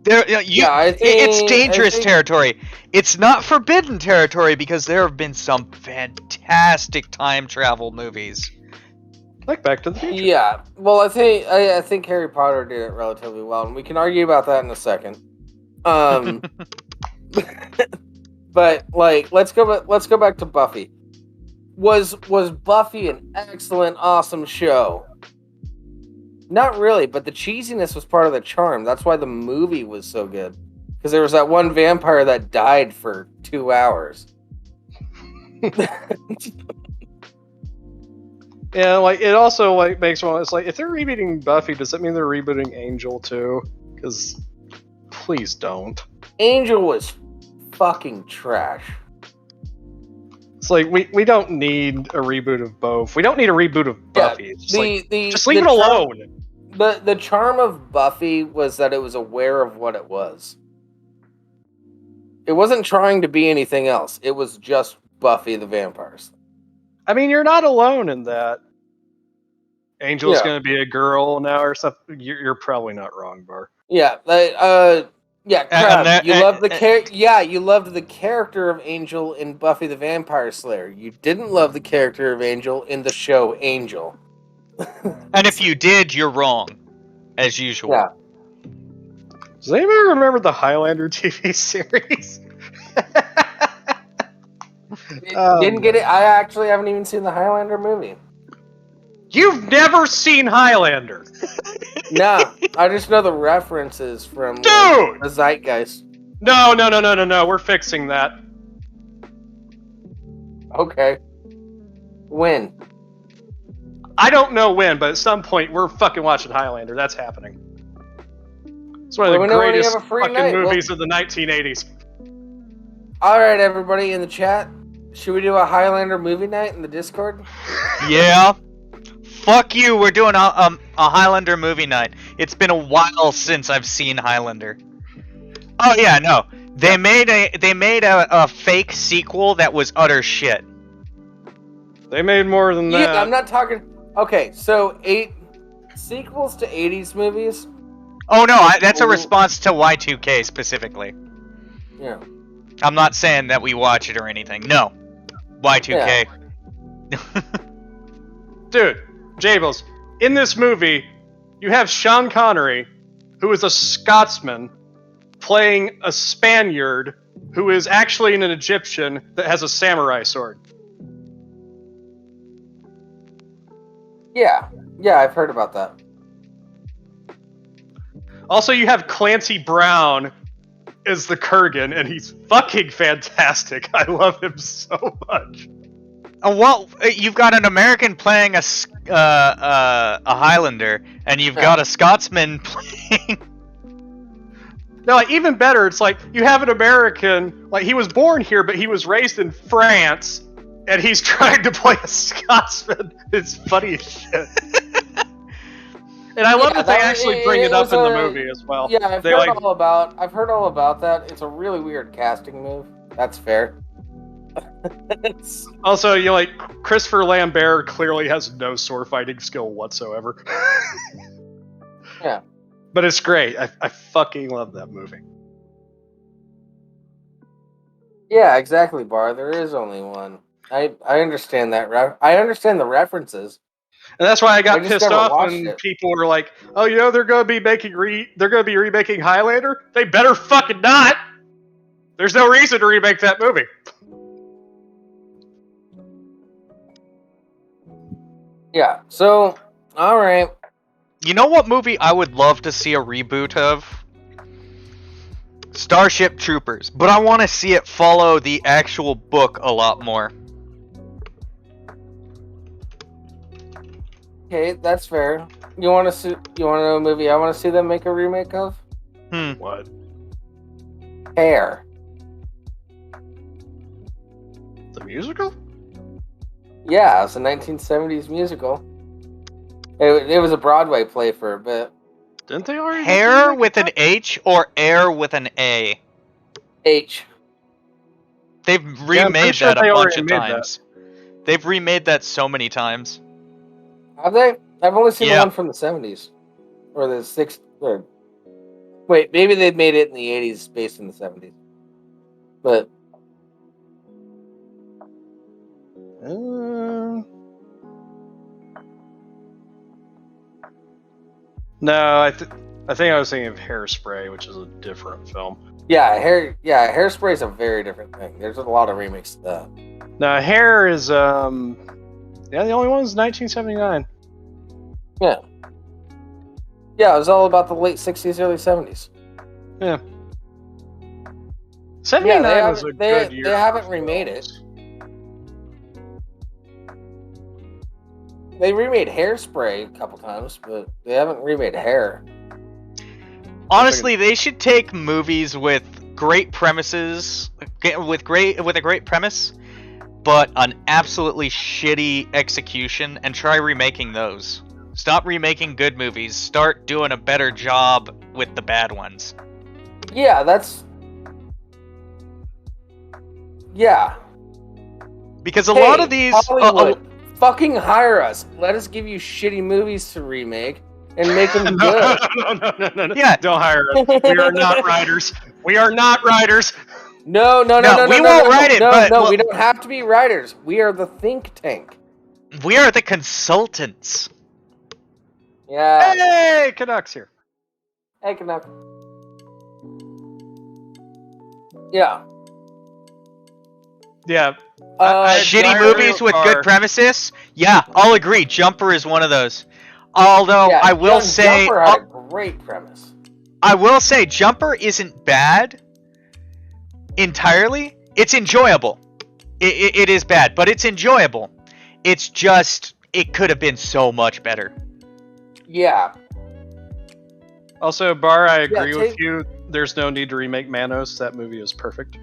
It's dangerous territory. It's not forbidden territory because there have been some fantastic time travel movies. Like Back to the Future. Yeah, well, I think Harry Potter did it relatively well, and we can argue about that in a second. But like, let's go back to Buffy. Was Buffy an excellent, awesome show? Not really, but the cheesiness was part of the charm. That's why the movie was so good. Because there was that one vampire that died for 2 hours. Yeah, like it also like makes one. It's like if they're rebooting Buffy, does that mean they're rebooting Angel too? Because please don't. Angel was fucking trash. It's like we don't need a reboot of both. We don't need a reboot of Buffy. It's just just leave it alone. The charm of Buffy was that it was aware of what it was. It wasn't trying to be anything else. It was just Buffy the Vampire Slayer. I mean, you're not alone in that. Angel's going to be a girl now or something. You're probably not wrong, Barr. Yeah, Crab, you loved the character of Angel in Buffy the Vampire Slayer. You didn't love the character of Angel in the show Angel. And if you did, you're wrong, as usual. Yeah. Does anybody remember the Highlander TV series? Didn't get it. I actually haven't even seen the Highlander movie. You've never seen Highlander? Nah, I just know the references from Dude! the Zeitgeist. No. We're fixing that. Okay. When? I don't know when, but at some point we're fucking watching Highlander. That's happening. It's one of the greatest fucking movies of the 1980s. All right, everybody in the chat, should we do a Highlander movie night in the Discord? Yeah. Fuck you. We're doing a Highlander movie night. It's been a while since I've seen Highlander. Oh yeah, no. They made a fake sequel that was utter shit. They made more than that. Yeah, I'm not talking. Okay, so 8 sequels to 80s movies. Oh no, that's a response to Y2K specifically. Yeah. I'm not saying that we watch it or anything. No. Y2K. Yeah. Dude, Jables, in this movie, you have Sean Connery, who is a Scotsman, playing a Spaniard who is actually an Egyptian that has a samurai sword. Yeah, I've heard about that. Also, you have Clancy Brown as the Kurgan, and he's fucking fantastic. I love him so much. Oh, well, you've got an American playing a Highlander, and you've got a Scotsman playing... No, like, even better, it's like, you have an American, like, he was born here, but he was raised in France, and he's trying to play a Scotsman. It's funny as shit. And I love that they actually bring it up in the movie as well. Yeah, I've heard all about that. It's a really weird casting move. That's fair. Also, you know, like, Christopher Lambert clearly has no sword fighting skill whatsoever. Yeah. But it's great. I fucking love that movie. Yeah, exactly, Barr. There is only one. I understand that. I understand the references. And that's why I got pissed off when people were like, "Oh, you know, they're going to be remaking Highlander. They better fucking not. There's no reason to remake that movie." Yeah. So, all right. You know what movie I would love to see a reboot of? Starship Troopers. But I want to see it follow the actual book a lot more. Okay, that's fair. You want to see? You want to know a movie I want to see them make a remake of? What? Hair. The musical? Yeah, it's a 1970s musical. It was a Broadway play for a bit. Didn't they already? Hair with an H or air with an A? H. They've I'm remade pretty sure that a they bunch already of made that. times. They've remade that so many times. Have they? I've only seen the Yeah. one from the 70s. Or the 60s. Or... Wait, maybe they made it in the 80s based in the 70s. But No, I think I was thinking of Hairspray, which is a different film. Hairspray is a very different thing. There's a lot of remakes to that. No, Hair is the only one is 1979. Yeah. Yeah, it was all about the late 60s, early 70s. Yeah. 79 Yeah, was a good year. They haven't for remade films. it. They remade Hairspray a couple times, but they haven't remade Hair. Honestly, they should take movies with great premises, with a great premise, but an absolutely shitty execution, and try remaking those. Stop remaking good movies. Start doing a better job with the bad ones. Yeah, that's... Yeah. Because a lot of these... Hollywood, fucking hire us. Let us give you shitty movies to remake and make them good. No. Yeah. Don't hire us. We are not writers. We are not writers. No, We won't write it, but we don't have to be writers. We are the think tank. we are the consultants. Yeah. Hey, Canucks here. Hey, Canuck. Yeah. Yeah. Shitty movies with good premises? Yeah, I'll agree. Jumper is one of those. Although Yeah, I will say, Jumper had a great premise. I will say, Jumper isn't bad entirely. It's enjoyable. It is bad, but it's enjoyable. It's just it could have been so much better. Yeah. Also, Barr, I agree with you. There's no need to remake Manos. That movie is perfect.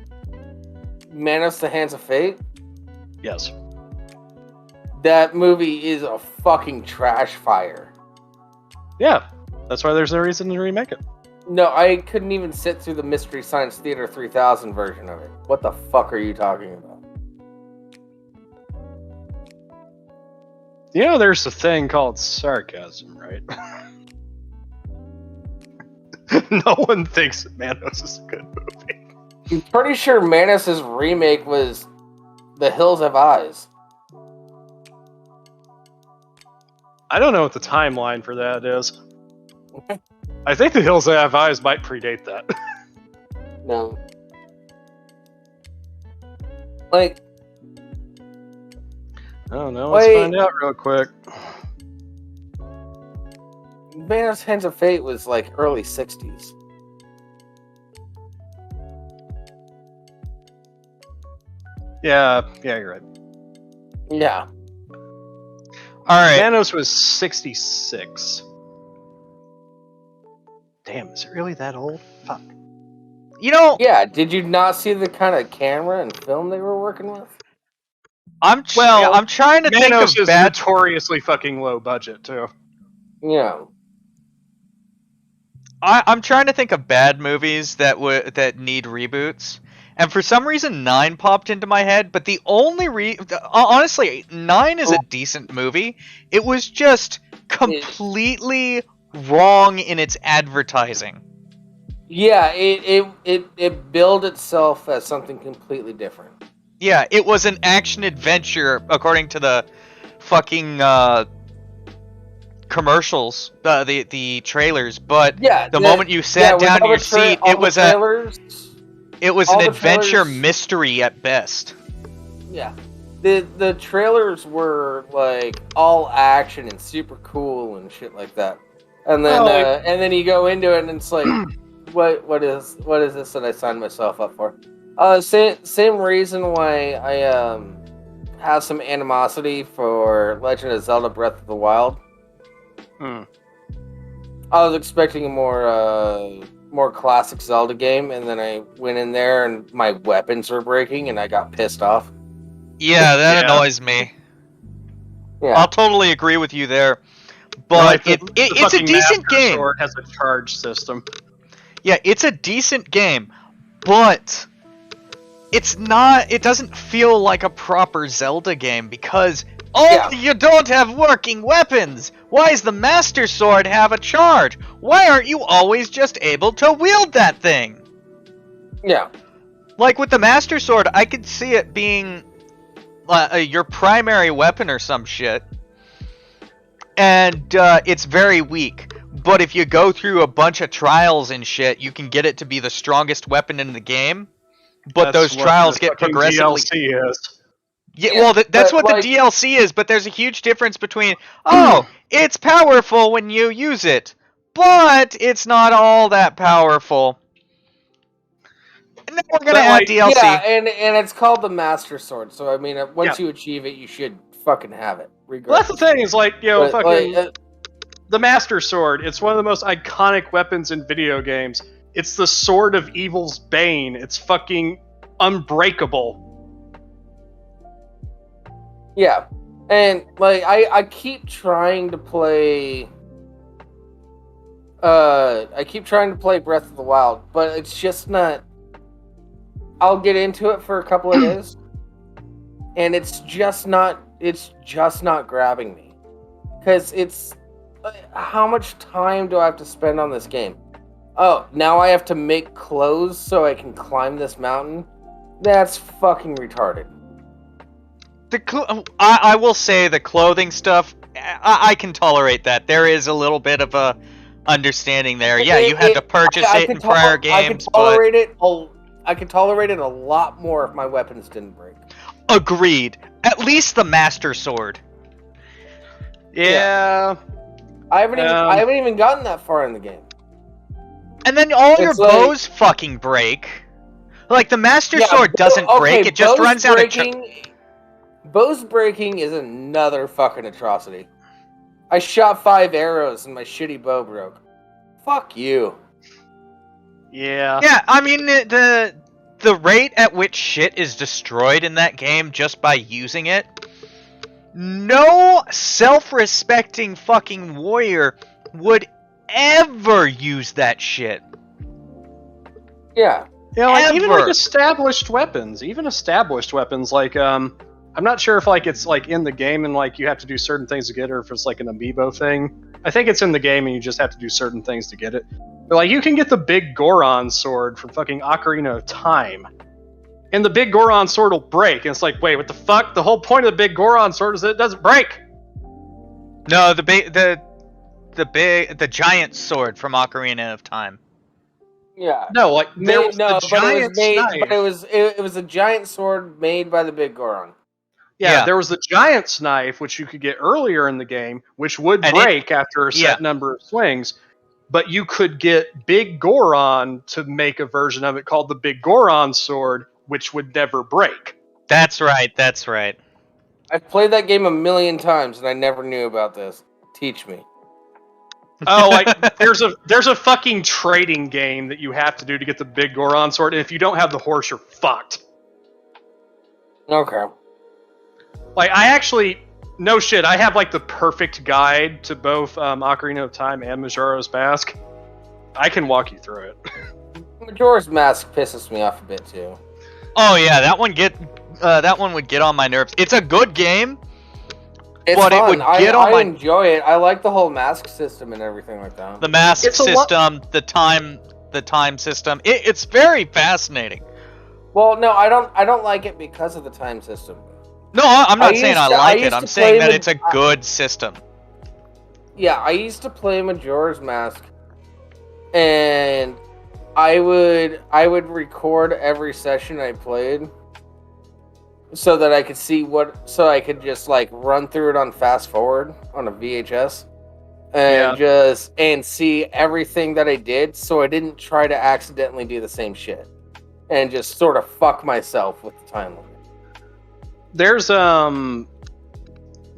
Manos: The Hands of Fate. Yes. That movie is a fucking trash fire. Yeah. That's why there's no reason to remake it. No, I couldn't even sit through the Mystery Science Theater 3000 version of it. What the fuck are you talking about? You know, there's a thing called sarcasm, right? No one thinks that Manos is a good movie. I'm pretty sure Manos' remake was The Hills Have Eyes. I don't know what the timeline for that is. I think The Hills That Have Eyes might predate that. No. Like, I don't know. Let's find out real quick. Manos: Hands of Fate was like early 60s. Yeah, you're right. Yeah. Alright. Manos was 66. Damn, is it really that old? Fuck. You know, Yeah, did you not see the kind of camera and film they were working with? I'm trying to think Manos of is bad. notoriously fucking low budget, too. Yeah. I'm trying to think of bad movies that need reboots, and for some reason 9 popped into my head. But the only honestly, 9 is a decent movie. It was just completely wrong in its advertising. Yeah, it billed itself as something completely different. Yeah, it was an action adventure according to the fucking commercials, the trailers. But Yeah, the moment you sat down in your seat, it was an adventure mystery at best. Yeah, the trailers were like all action and super cool and shit like that. And then you go into it and it's like, what is this that I signed myself up for? Same reason why I have some animosity for Legend of Zelda: Breath of the Wild. Hmm. I was expecting a more classic Zelda game, and then I went in there and my weapons were breaking, and I got pissed off. Yeah, that Yeah. annoys me. Yeah, I'll totally agree with you there. But Like the it's a fucking decent Master game. Sword has a charge system. Yeah, it's a decent game, but it's not. It doesn't feel like a proper Zelda game because you don't have working weapons. Why does the Master Sword have a charge? Why aren't you always just able to wield that thing? yeah, Like with the Master Sword, I could see it being your primary weapon or some shit, and it's very weak. But if you go through a bunch of trials and shit, you can get it to be the strongest weapon in the game. But That's those what trials the get fucking progressively. DLC is. Yeah, Yeah, well, that's but, what like- the DLC is. But there's a huge difference between it's powerful when you use it, but it's not all that powerful. And then we're gonna But, add like, DLC. yeah, and it's called the Master Sword. So I mean, once you achieve it, you should fucking have it. Well, Regardless. that's the thing is like, But, fucking like, the Master Sword. It's one of the most iconic weapons in video games. It's the sword of evil's bane. It's fucking unbreakable. yeah, and like I keep trying to play. I keep trying to play Breath of the Wild, but it's just not. I'll get into it for a couple of days, and it's just not. It's just not grabbing me, because it's. How much time do I have to spend on this game? Oh, now I have to make clothes so I can climb this mountain? That's fucking retarded. I will say the clothing stuff, I can tolerate that. There is a little bit of a understanding there. Yeah, you had to purchase it in prior games, I could tolerate it a lot more if my weapons didn't break. Agreed. At least the Master Sword. Yeah. I haven't even gotten that far in the game. And then all your It's like- bows fucking break. Like the Master Sword doesn't break; it just runs out of. Bows breaking is another fucking atrocity. I shot 5 arrows and my shitty bow broke. Fuck you. Yeah. Yeah, I mean the rate at which shit is destroyed in that game just by using it. No self-respecting fucking warrior would ever use that shit. Yeah. Yeah, like even like Ever. established weapons, like I'm not sure if like it's like in the game and like you have to do certain things to get it, or if it's like an amiibo thing. I think it's in the game and you just have to do certain things to get it. But like you can get the big Goron sword from fucking Ocarina of Time. And the big Goron sword will break, and it's like, wait, what the fuck? The whole point of the big Goron sword is that it doesn't break. No, the giant sword from Ocarina of Time. Yeah. No, like there was the but giant knife. But it was a giant sword made by the big Goron. Yeah, there was the giant's knife, which you could get earlier in the game, which would And break after a set number of swings. But you could get Big Goron to make a version of it called the Big Goron sword, which would never break. That's right. That's right. I've played that game a million times and I never knew about this. Teach me. Oh, like there's a fucking trading game that you have to do to get the Big Goron sword, and if you don't have the horse, you're fucked. Okay. Like I actually, no shit, I have like the perfect guide to both Ocarina of Time and Majora's Mask. I can walk you through it. Majora's Mask pisses me off a bit too. Oh yeah, that one would get on my nerves. It's a good game, It's but fun. it would get on I my. enjoy it. I like the whole mask system and everything like that. The mask It's a lot- system, the time system. It's very fascinating. Well, no, I don't like it because of the time system. No, I'm not I saying used I to- I like it. used I'm to saying play that it's a the- good system. Yeah, I used to play Majora's Mask, and I would record every session I played, so that I could see so I could just like run through it on fast forward on a VHS, and see everything that I did, so I didn't try to accidentally do the same shit, and just sort of fuck myself with the time limit. There's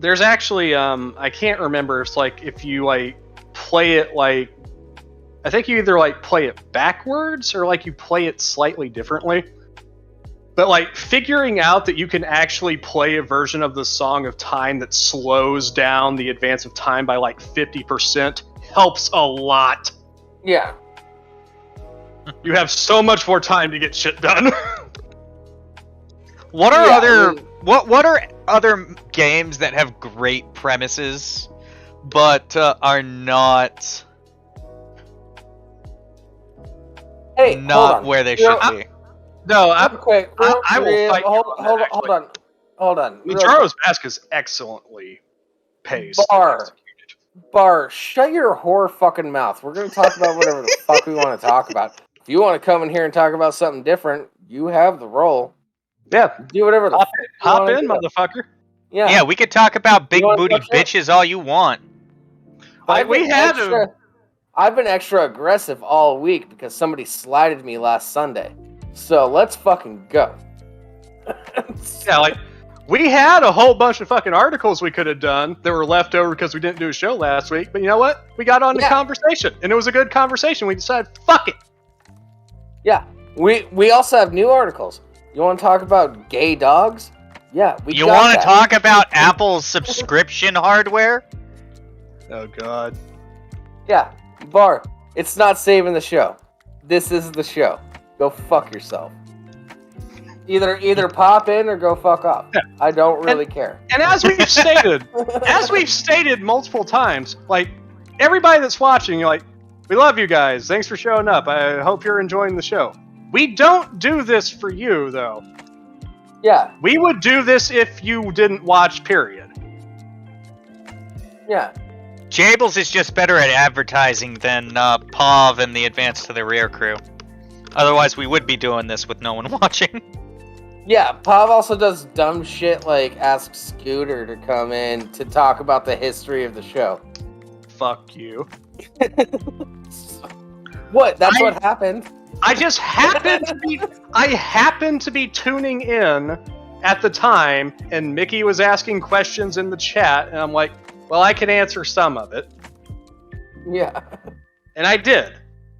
there's actually I can't remember. It's like if you like play it like, I think you either like play it backwards or like you play it slightly differently. But like figuring out that you can actually play a version of the Song of Time that slows down the advance of time by like 50% helps a lot. Yeah. You have so much more time to get shit done. What are Yeah, other I mean- what are other games that have great premises but are not Hey, hold not on. where they Real- should be? No, Real quick. I will fight you on that, Hold on. Real Majora's Mask is excellently paced. Barr, shut your whore fucking mouth. We're going to talk about whatever the fuck we want to talk about. If you want to come in here and talk about something different, you have the role. Yeah, Do whatever the fuck you hop wanna in, do. motherfucker. Yeah, we could talk about big You wanna booty touch that? bitches all you want. Like, I've been extra aggressive all week because somebody slighted me last Sunday. So let's fucking go. Yeah, like, we had a whole bunch of fucking articles we could have done that were left over because we didn't do a show last week. But you know what? We got on the conversation, and it was a good conversation. We decided, fuck it. Yeah, we also have new articles. You want to talk about gay dogs? Yeah, we. You want to talk about Apple's subscription hardware? Oh god. Yeah, Barr. It's not saving the show. This is the show. Go fuck yourself. Either pop in or go fuck off. Yeah. I don't really care. And as we've stated multiple times, like, everybody that's watching, you're like, we love you guys. Thanks for showing up. I hope you're enjoying the show. We don't do this for you, though. Yeah, We would do this if you didn't watch, period. yeah. Jables is just better at advertising than Pav and the Advance to the Rear crew. Otherwise, we would be doing this with no one watching. Yeah, Pav also does dumb shit like ask Scooter to come in to talk about the history of the show. Fuck you. What? That's what happened. I just happened to be tuning in at the time, and Mickey was asking questions in the chat, and I'm like, well, I can answer some of it. Yeah. And I did.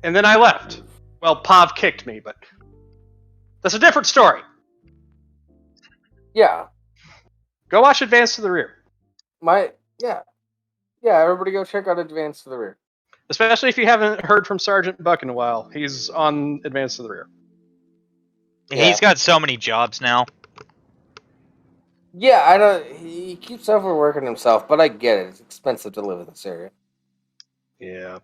And then I left. Well, Pav kicked me, but that's a different story. Yeah. Go watch Advance to the Rear. Yeah, everybody go check out Advance to the Rear. Especially if you haven't heard from Sergeant Buck in a while. He's on Advance to the Rear. Yeah. He's got so many jobs now. Yeah, I don't. He keeps overworking himself, but I get it. It's expensive to live in this area. Yeah.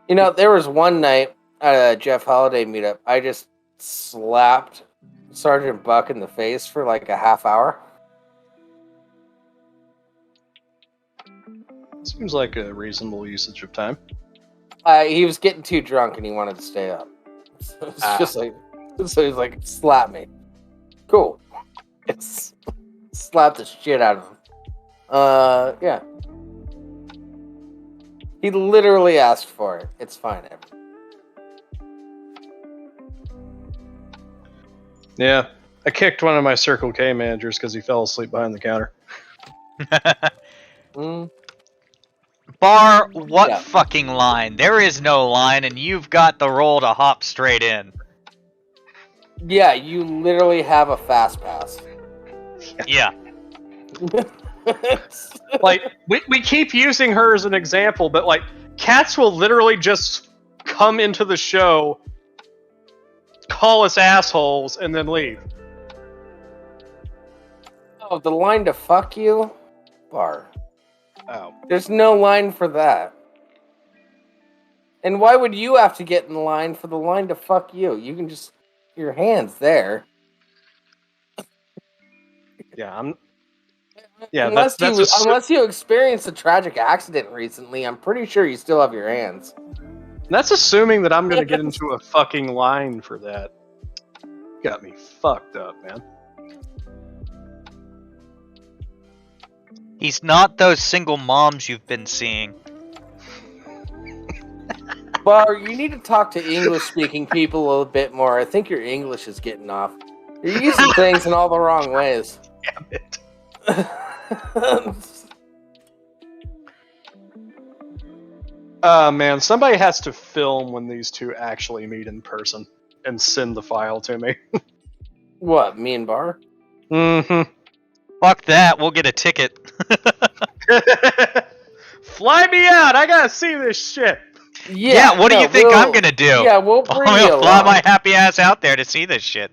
You know, there was one night at a Jeff Holiday meetup, I just slapped Sergeant Buck in the face for like a half hour. Seems like a reasonable usage of time. He was getting too drunk and he wanted to stay up. So it's just like, so he's like, slap me. Cool. It's slap the shit out of him. Yeah. He literally asked for it. It's fine. Yeah. I kicked one of my Circle K managers because he fell asleep behind the counter. Barr, what fucking line? There is no line, and you've got the role to hop straight in. Yeah, you literally have a fast pass. Yeah. Like, we keep using her as an example, but like, cats will literally just come into the show, call us assholes, and then leave. Oh, the line to fuck you? Barr. Oh. There's no line for that. And why would you have to get in line for the line to fuck you? You can just... Your hand's there. Yeah, Yeah, unless you experienced a tragic accident recently, I'm pretty sure you still have your hands. That's assuming that I'm gonna get into a fucking line for that. Got me fucked up, man. He's not those single moms you've been seeing. Barr, you need to talk to English-speaking people a little bit more. I think your English is getting off. You're using things in all the wrong ways. Damn it. Man, somebody has to film when these two actually meet in person and send the file to me. What, me and Barr? Mm-hmm. Fuck that, we'll get a ticket. Fly me out! I gotta see this shit. Yeah, what do you think I'm gonna do? Yeah, we'll I'm bring you gonna fly along. my happy ass out there to see this shit.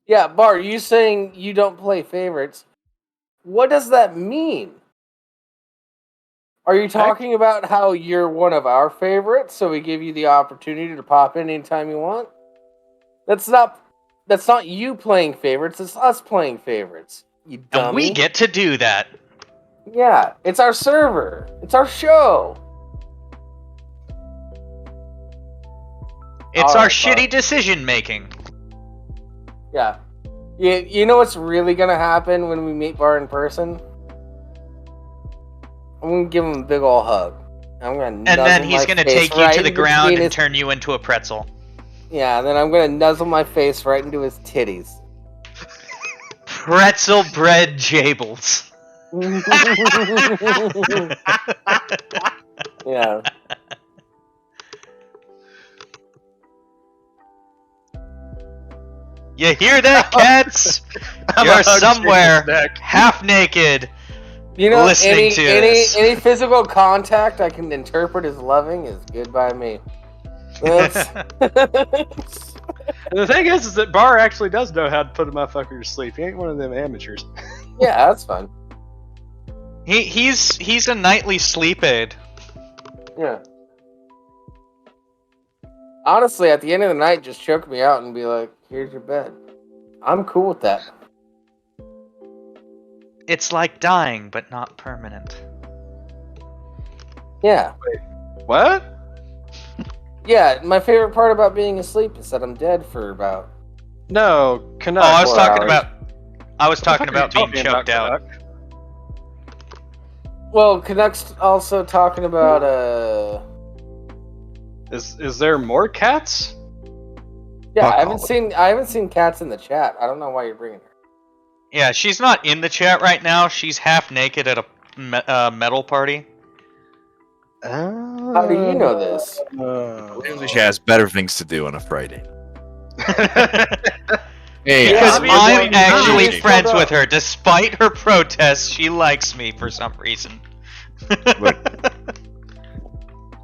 Yeah, Barr, you saying you don't play favorites. What does that mean? Are you talking about how you're one of our favorites, so we give you the opportunity to pop in anytime you want? That's not you playing favorites, it's us playing favorites. You dummy. And we get to do that. Yeah, it's our server. It's our show. It's All our right, shitty Barr. decision making. Yeah. You know what's really gonna happen when we meet Barr in person? I'm gonna give him a big ol' hug. I'm gonna And then he's gonna take you to the ground and turn you into a pretzel. Yeah, and then I'm gonna nuzzle my face right into his titties. Pretzel bread Jables. Yeah. You hear that, cats? I'm You're a hug somewhere, Jacob's neck. half naked, You know, listening to this. any physical contact I can interpret as loving is good by me. That's... And the thing is that Barr actually does know how to put a motherfucker to sleep. He ain't one of them amateurs. Yeah, that's fun. He's a nightly sleep aid. Yeah. Honestly, at the end of the night, just choke me out and be like, "Here's your bed." I'm cool with that. It's like dying, but not permanent. Yeah. What? Yeah, my favorite part about being asleep is that I'm dead for about... No, Canuck. Oh, I was 4 talking hours. about being choked out. Well, Canuck's also talking about, Is there more cats? Yeah, Fuck I all haven't seen cats in the chat. I don't know why you're bringing her. Yeah, she's not in the chat right now. She's half naked at a metal party. How do you know this? She has better things to do on a Friday. Hey, Because obviously I'm not. actually Shut friends up. with her. Despite her protests, she likes me for some reason.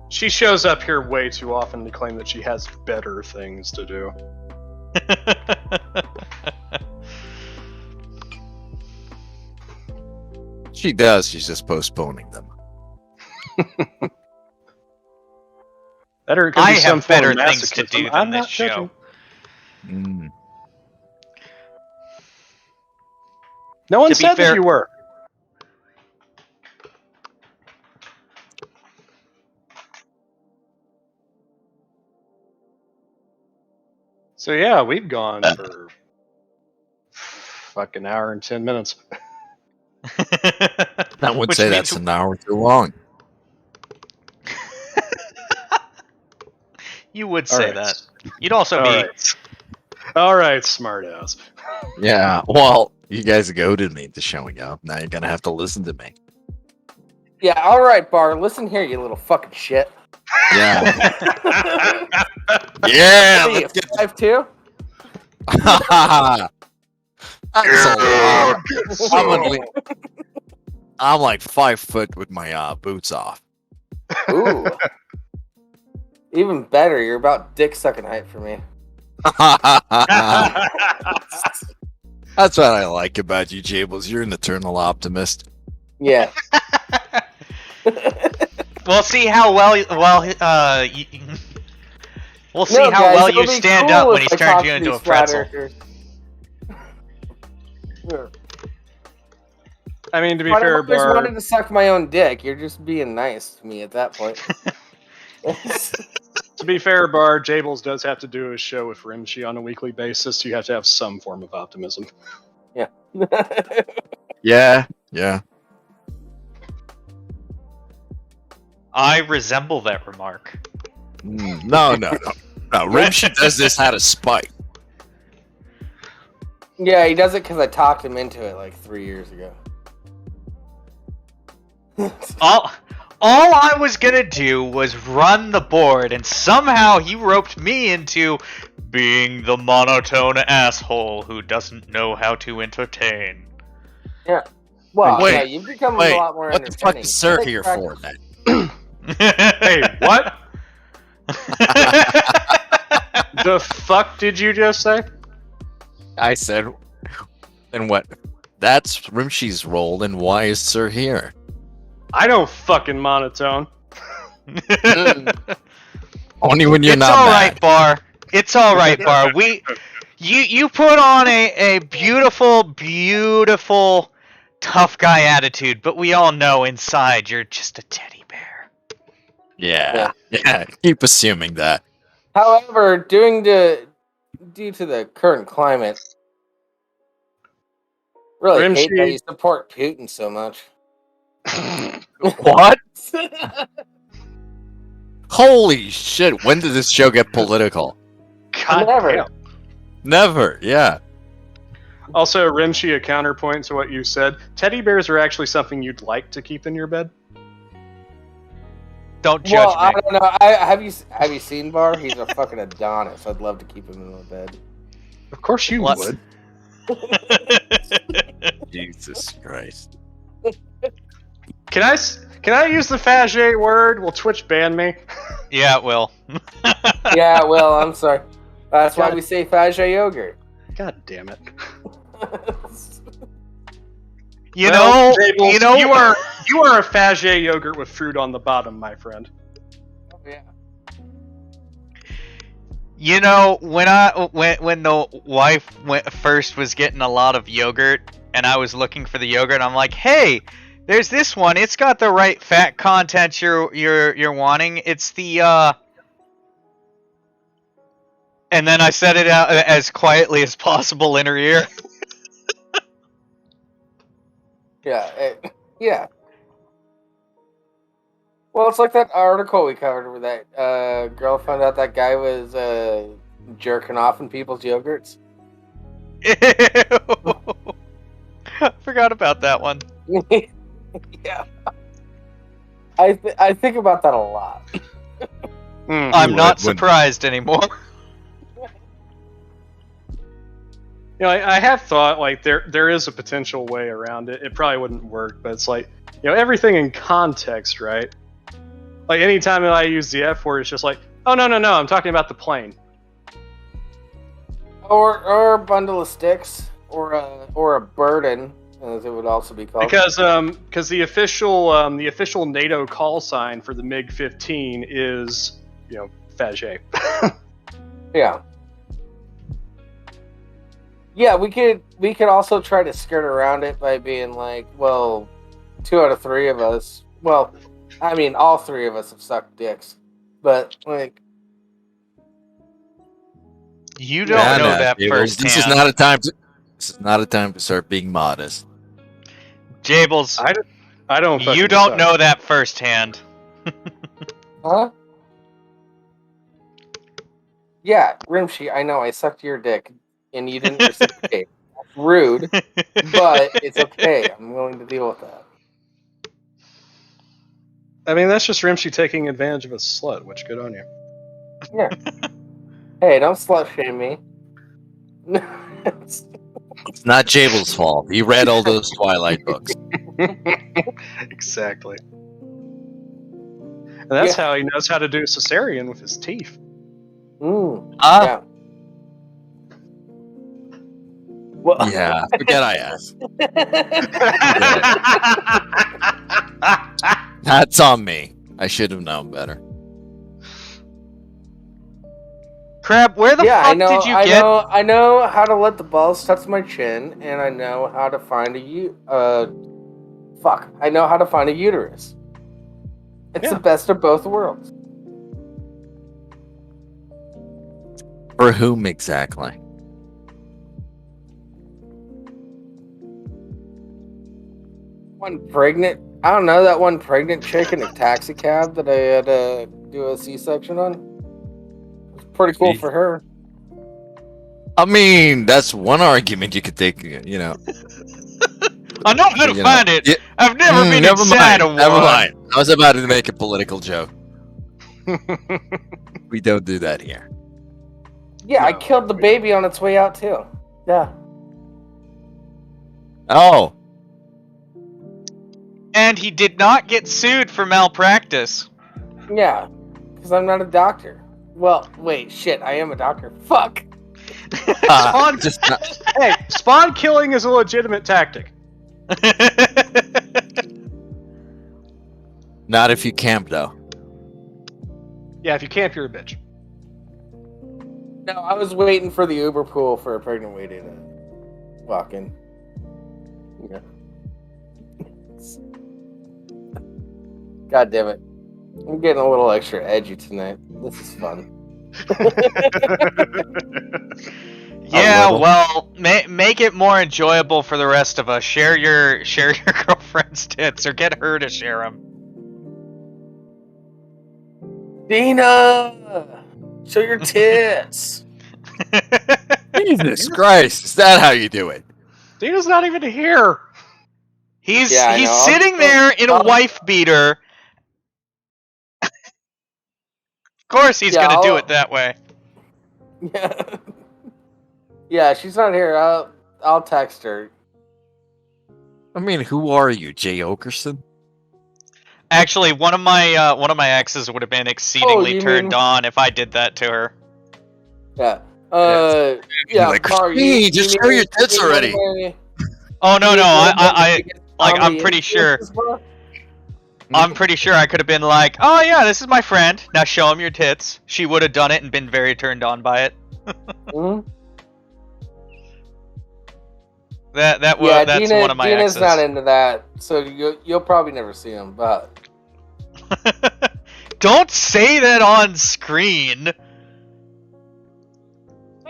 She shows up here way too often to claim that she has better things to do. she does. She's just postponing them. Better, it could I be some have better form of things to do masochism. than I'm this not show. judging. Mm. No one To be said fair- that you were. So yeah, we've gone for fucking hour and 10 minutes. I would Which say means- that's an hour too long. You would All say right. that. You'd also All be. right. All right, smartass. Yeah, well, you guys goaded me into showing up. Now you're gonna have to listen to me. Yeah, all right, Barr. Listen here, you little fucking shit. Yeah, yeah. What are you, Let's get 5'2"? That's a lot. I'm like 5 foot with my boots off. Ooh. Even better, you're about dick sucking height for me. That's what I like about you, Jables. You're an eternal optimist. Yeah. We'll see how well we'll see No, how guys, well it'll you be stand cool up when if he's I turned talk you to into a these flat pretzel. earthers. Yeah. I mean, to be I've fair, always Barr, wanted to suck my own dick. You're just being nice to me at that point. Jables does have to do a show with Rimshee on a weekly basis. So you have to have some form of optimism. Yeah. Yeah. I resemble that remark. No. Rimshee does this out of spite. Yeah, he does it because I talked him into it like 3 years ago. All I was gonna do was run the board, and somehow he roped me into being the monotone asshole who doesn't know how to entertain. Yeah. Well, Wait, yeah, you've become a Wait, lot more what the fuck entertaining. is Sir Take here practice. for then? Hey, what? The fuck did you just say? I said, and what? That's Rimshee's role, and why is Sir here? I don't fucking monotone. Only when you're It's not all mad. right, Barr. It's all right, Barr. You put on a beautiful, beautiful tough guy attitude, but we all know inside you're just a teddy bear. Yeah. Keep assuming that. However, due to the current climate, really hate that Rimshee. you support Putin so much. What? Holy shit! When did this show get political? God Never. damn. Never. Yeah. Also, Rimshee, a counterpoint to what you said. Teddy bears are actually something you'd like to keep in your bed. Don't judge Well, me. I don't know. Have you seen Barr? He's a fucking Adonis. I'd love to keep him in my bed. Of course you What? would. Jesus Christ. Can I use the Faget word? Will Twitch ban me? Yeah, it will. Yeah, well, I'm sorry. That's why God. we say Faget yogurt. God damn it. You Well, know, Jables, you are a Faget yogurt with fruit on the bottom, my friend. Oh, yeah. You know, when the wife first was getting a lot of yogurt, and I was looking for the yogurt, I'm like, hey, there's this one. It's got the right fat content you're wanting. It's the and then I said it out as quietly as possible in her ear. Yeah. Well, it's like that article we covered where that girl found out that guy was jerking off in people's yogurts. Ew. Forgot about that one. Yeah. I think about that a lot. I'm You not would, wouldn't surprised anymore. You know, I have thought like there is a potential way around it. It probably wouldn't work, but it's like, you know, everything in context, right? Like anytime that I use the F word, it's just like, oh no, I'm talking about the plane. Or a bundle of sticks, or a burden, as it would also be called. Because the official NATO call sign for the MiG-15 is, you know, Faget. Yeah. Yeah, we could also try to skirt around it by being like, well, 2 out of 3 of us. Well, I mean, all 3 of us have sucked dicks, but like, You don't know that Jables. This is firsthand. not a time to. This is not a time to start being modest. Jables, I don't. you fucking don't suck. know that firsthand. huh? Yeah, Rimshee, I know I sucked your dick, and you didn't reciprocate. That's rude, but it's okay. I'm willing to deal with that. I mean, that's just Rimshee taking advantage of a slut, which good on you. Yeah. Hey, don't slut shame me. It's not Jabel's fault. He read all those Twilight books. Exactly. And that's Yeah. how he knows how to do cesarean with his teeth. Yeah. Well, Yeah, forget I asked. That's on me. I should have known better. Crab, where the yeah, fuck I know. did you get? I know how to let the balls touch my chin, and I know how to find I know how to find a uterus. It's the best of both worlds. For whom exactly? One pregnant. I don't know, that one pregnant chick in a taxi cab that I had to do a C-section on. It's pretty cool for her. I mean, that's one argument you could take. You know, I know how to you find know. it. Yeah, I've never been never inside mind. of one. Never mind. I was about to make a political joke. We don't do that here. Yeah, I No, killed the baby on its way out too. Yeah. Oh, And he did not get sued for malpractice. Yeah. Because I'm not a doctor. Well, wait, shit, I am a doctor. Fuck. Spawn, just not, hey, spawn killing is a legitimate tactic. not if you camp though. Yeah, if you camp, you're a bitch. No, I was waiting for the Uber pool for a pregnant lady to walk in. Yeah. God damn it. I'm getting a little extra edgy tonight. This is fun. Yeah, little. well, make it more enjoyable for the rest of us. Share your girlfriend's tits, or get her to share them. Dina! Show your tits! Jesus Christ, is that how you do it? Dina's not even here. He's Yeah, I know. sitting there in a wife beater. Of course, he's gonna do it that way. Yeah. Yeah, she's not here. I'll text her. I mean, who are you, Jay Okerson? Actually, one of my exes would have been exceedingly you turned mean- on if I did that to her. Yeah. You're like, Bar, Christine, just show your tits already. Oh no, I like I'm Comedy pretty sure. influences, bro? I'm pretty sure I could have been like, oh yeah, this is my friend. Now show him your tits. She would have done it and been very turned on by it. Mhm. That's Dina, one of my Dina's exes. not into that, so you'll probably never see him. But Don't say that on screen.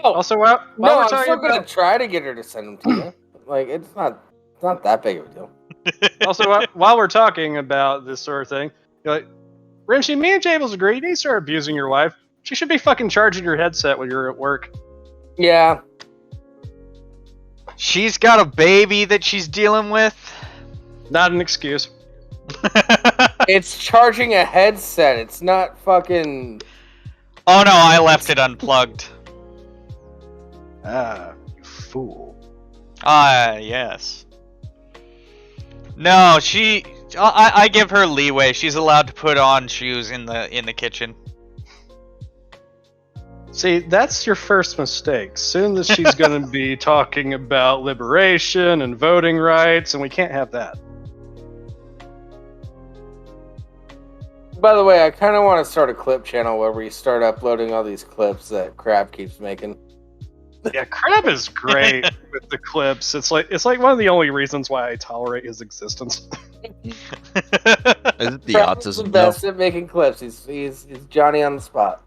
Also, while no, we're I'm talking still gonna about, try to get her to send them to you. Like it's not that big of a deal. while we're talking about this sort of thing, you're like, Rimshee, me and Jables agree. You need to start abusing your wife. She should be fucking charging your headset when you're at work. Yeah. She's got a baby that she's dealing with. Not an excuse. It's charging a headset. It's not fucking. Oh no, I left it unplugged. Ah, you fool. Ah, yes. No, I give her leeway. She's allowed to put on shoes in the kitchen. See, that's your first mistake. Soon as she's going to be talking about liberation and voting rights, and we can't have that. By the way, I kind of want to start a clip channel where we start uploading all these clips that Crab keeps making. Yeah, Crab is great with the clips. It's like one of the only reasons why I tolerate his existence. Is it the Crab is the autism? best at making clips. He's Johnny on the spot.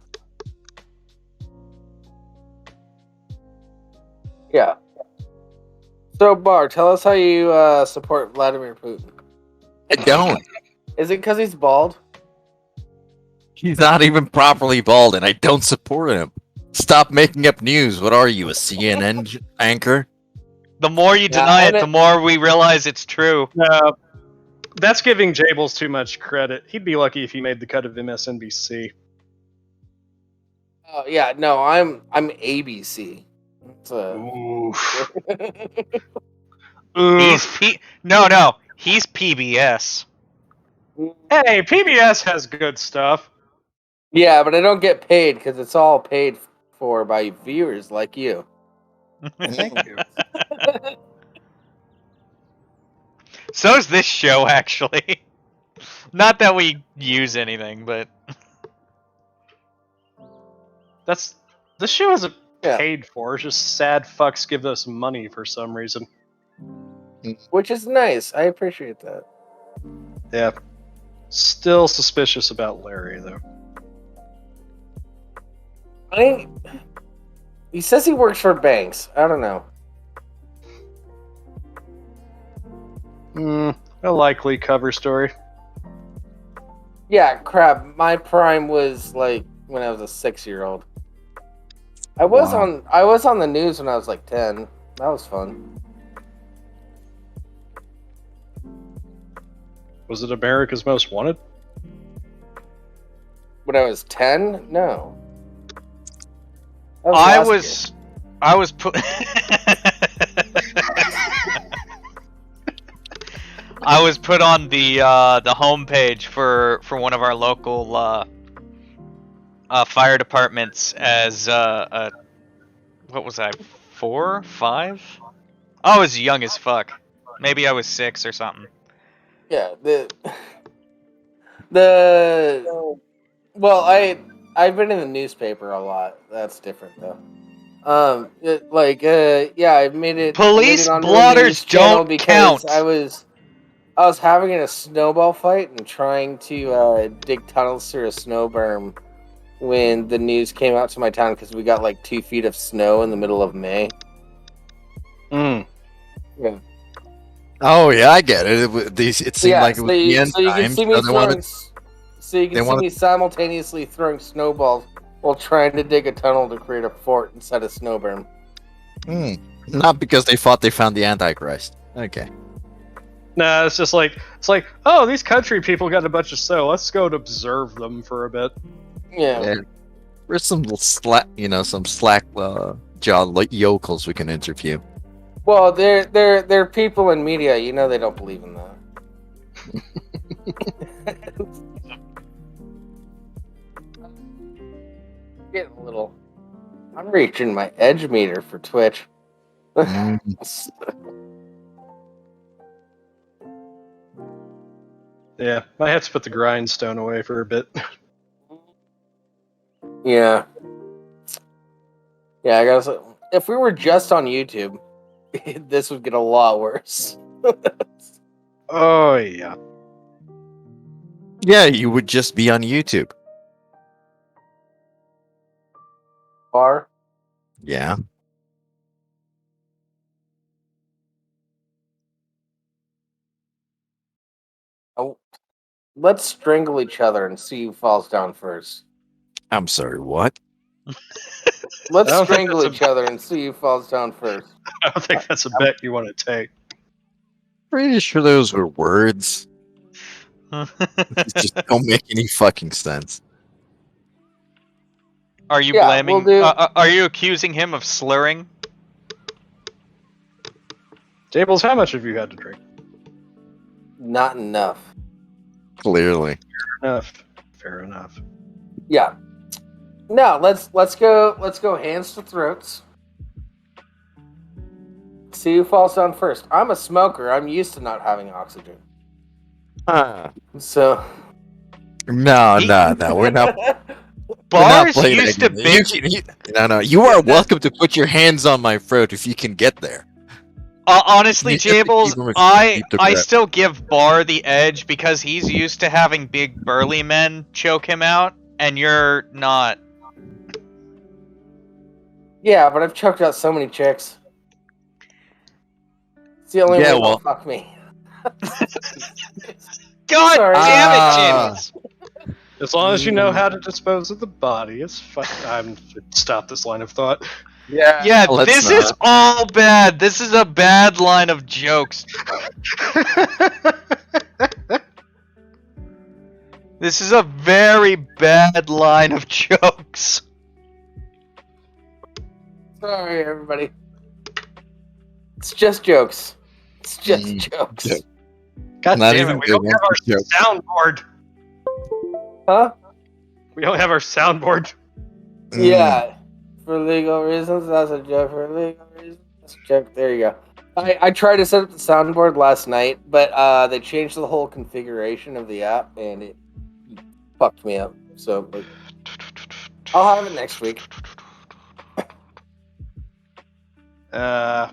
Yeah. So, Barr, tell us how you support Vladimir Putin. I don't. Is it because he's bald? He's not even properly bald, and I don't support him. Stop making up news. What are you, a CNN anchor? The more you deny it, the more we realize it's true. That's giving Jables too much credit. He'd be lucky if he made the cut of MSNBC. Oh yeah, no, I'm ABC. Oof. No, he's PBS. Hey, PBS has good stuff. Yeah, but I don't get paid because it's all paid for by viewers like you. Thank you. So is this show, actually. Not that we use anything, but This show isn't Yeah. paid for. It's just sad fucks give us money for some reason. Which is nice. I appreciate that. Yeah. Still suspicious about Larry, though. He says he works for banks. I don't know. A likely cover story. Yeah, Crab. My prime was like when I was a 6-year-old. I was Wow. on the news when I was like 10. That was fun. Was it America's Most Wanted? When I was 10? No. That I last was put. I was put on the homepage for one of our local fire departments as what was I, 4, 5? I was young as fuck. Maybe I was 6 or something. year. Yeah, well, I've been in the newspaper a lot. That's different though. Yeah, I made it Police onto a news blotters channel don't because count. I was having a snowball fight and trying to dig tunnels through a snow berm when the news came out to my town because we got like 2 feet of snow in the middle of May. Mm. Yeah. Oh yeah, I get it. It seemed Yeah, like it was the end so you can times. see me So they wanted. They wanted. me simultaneously throwing snowballs while trying to dig a tunnel to create a fort inside a snow berm. Not because they thought they found the Antichrist. Okay. Nah, it's just like oh, these country people got a bunch of snow. Let's go and observe them for a bit. Yeah. There's some some slack jaw yokels we can interview. Well, they're people in media. You know they don't believe in that. Getting a little. I'm reaching my edge meter for Twitch. Mm. Yeah, I have to put the grindstone away for a bit. Yeah. Yeah, I guess if we were just on YouTube, this would get a lot worse. Oh yeah. Yeah, you would just be on YouTube. Barr? Yeah. Oh, let's strangle each other and see who falls down first. I'm sorry. What? Let's I don't think strangle that's each other and see who falls down first. I don't think that's a bet you want to take. Pretty sure those were words. It just don't make any fucking sense. Are you Yeah, blaming? we'll do- Are you accusing him of slurring? Jables, how much have you had to drink? Not enough. Clearly. Fair enough. Yeah. No, let's go hands to throats. See who falls down first. I'm a smoker. I'm used to not having oxygen. So No, He- we're not. Bars playing used to that be. game. No. You are welcome to put your hands on my throat if you can get there. Honestly, You just have to Jables, keep him- I keep the I grip. still give Barr the edge because he's used to having big burly men choke him out, and you're not. yeah, but I've choked out so many chicks. It's the only Yeah, way well- they'll fuck me. God Sorry. damn it, Ah. Jables! As long as you know how to dispose of the body, it's fine. I'm stop this line of thought. Yeah, let's this not. is all bad. This is a bad line of jokes. This is a very bad line of jokes. Sorry, everybody. It's just jokes. It's just jokes. Yeah. God Not damn even it, we don't good have our jokes. soundboard. Huh? We don't have our soundboard. Yeah. For legal reasons, that's a joke. For legal reasons, that's a joke. There you go. I tried to set up the soundboard last night, but they changed the whole configuration of the app, and it fucked me up. So, like, I'll have it next week. I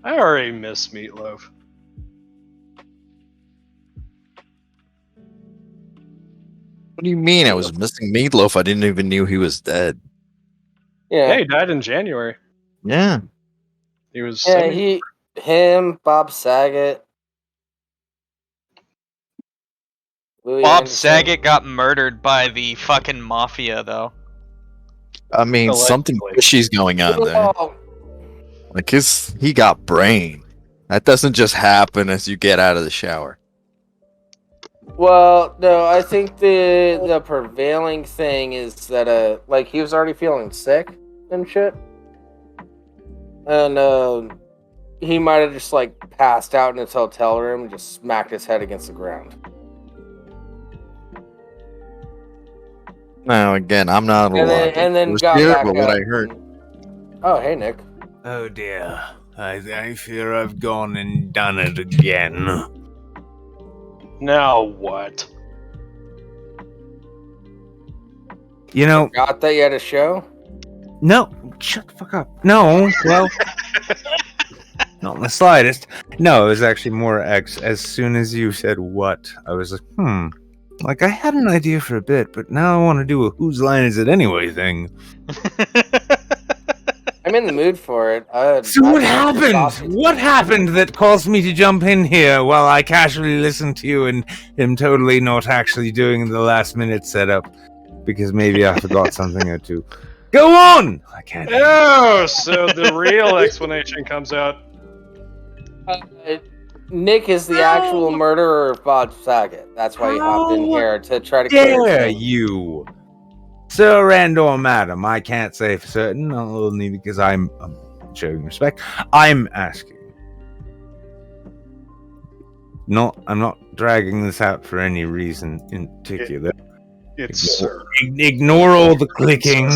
already miss Meatloaf. What do you mean? I was missing Meatloaf. I didn't even knew he was dead. Yeah. Yeah, he died in January. Yeah. He was. Yeah, him, Bob Saget. Louis Bob Anderson. Saget got murdered by the fucking mafia, though. I mean, something Allegedly. fishy's going on there. Well, Like he got brain. That doesn't just happen as you get out of the shower. well, no, I think the prevailing thing is that like he was already feeling sick and shit, and he might have just like passed out in his hotel room and just smacked his head against the ground. Now again, I'm not And then, alive. and then Was got here, back but what up I heard. and- Oh, hey, Nick. Oh dear. I fear I've gone and done it again. Now what? You know, Got that you had a show? no, shut the fuck up. No, well, not in the slightest. No, it was actually more as soon as you said what, I was like, like I had an idea for a bit, but now I want to do a whose line is it anyway thing. I'm in the mood for it. So what happened? What happened that caused me to jump in here while I casually listened to you and am totally not actually doing the last minute setup because maybe I forgot something or two. Go on! I can't. Oh, so the real explanation comes out. Nick is the actual murderer of Bob Saget. That's why he hopped in How here to try to clear Dare things. you? Sir and or madam, I can't say for certain, only because I'm showing respect. I'm asking. I'm not dragging this out for any reason in particular. It's Ignore all the clicking.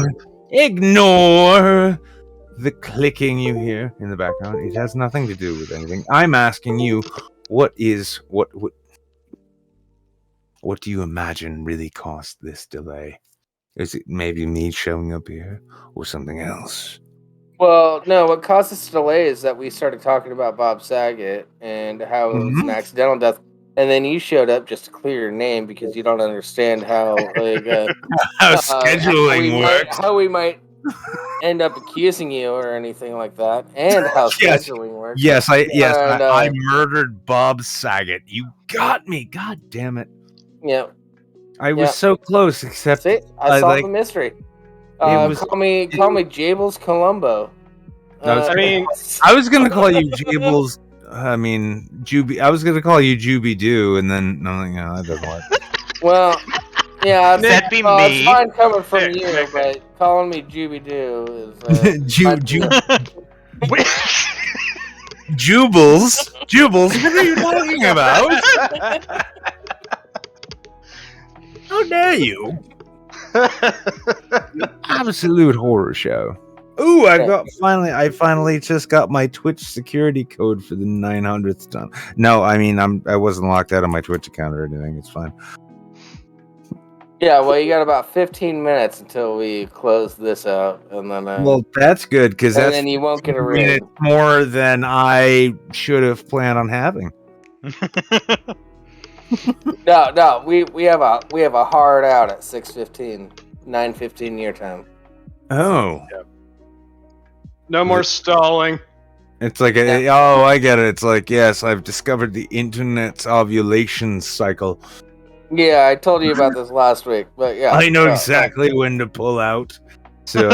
Ignore the clicking you hear in the background. It has nothing to do with anything. I'm asking you, what do you imagine really caused this delay? Is it maybe me showing up here or something else? Well, no, what caused this delay is that we started talking about Bob Saget and how it was an accidental death. And then you showed up just to clear your name because you don't understand how like How scheduling works. How we might end up accusing you or anything like that, and how Yes. scheduling works. Yes, And, I murdered Bob Saget. You got me. God damn it. Yeah. I was so close, except See, I solved like, the mystery. was- Call me Jables Columbo. I mean, I was gonna call you Jables. I mean, Juby. I was gonna call you Juby Doo, and then no, that doesn't work. well, yeah, That'd be it's me. fine coming from Nick, you, Nick. but calling me Juby Doo is Jubles. What are you talking about? How dare you? Absolute horror show. Ooh, I finally just got my Twitch security code for the 900th time. No, I mean I wasn't locked out of my Twitch account or anything. It's fine. Yeah, well, you got about 15 minutes until we close this out, and then Well, that's good because and that's then you won't get a 15 raid. minutes more than I should have planned on having. No, we have a hard out at 6:15, 9:15 your time. Oh, no more stalling. it's like I get it. It's like, yes, I've discovered the internet's ovulation cycle. Yeah, I told you about this last week, but yeah, I know so, exactly when to pull out. So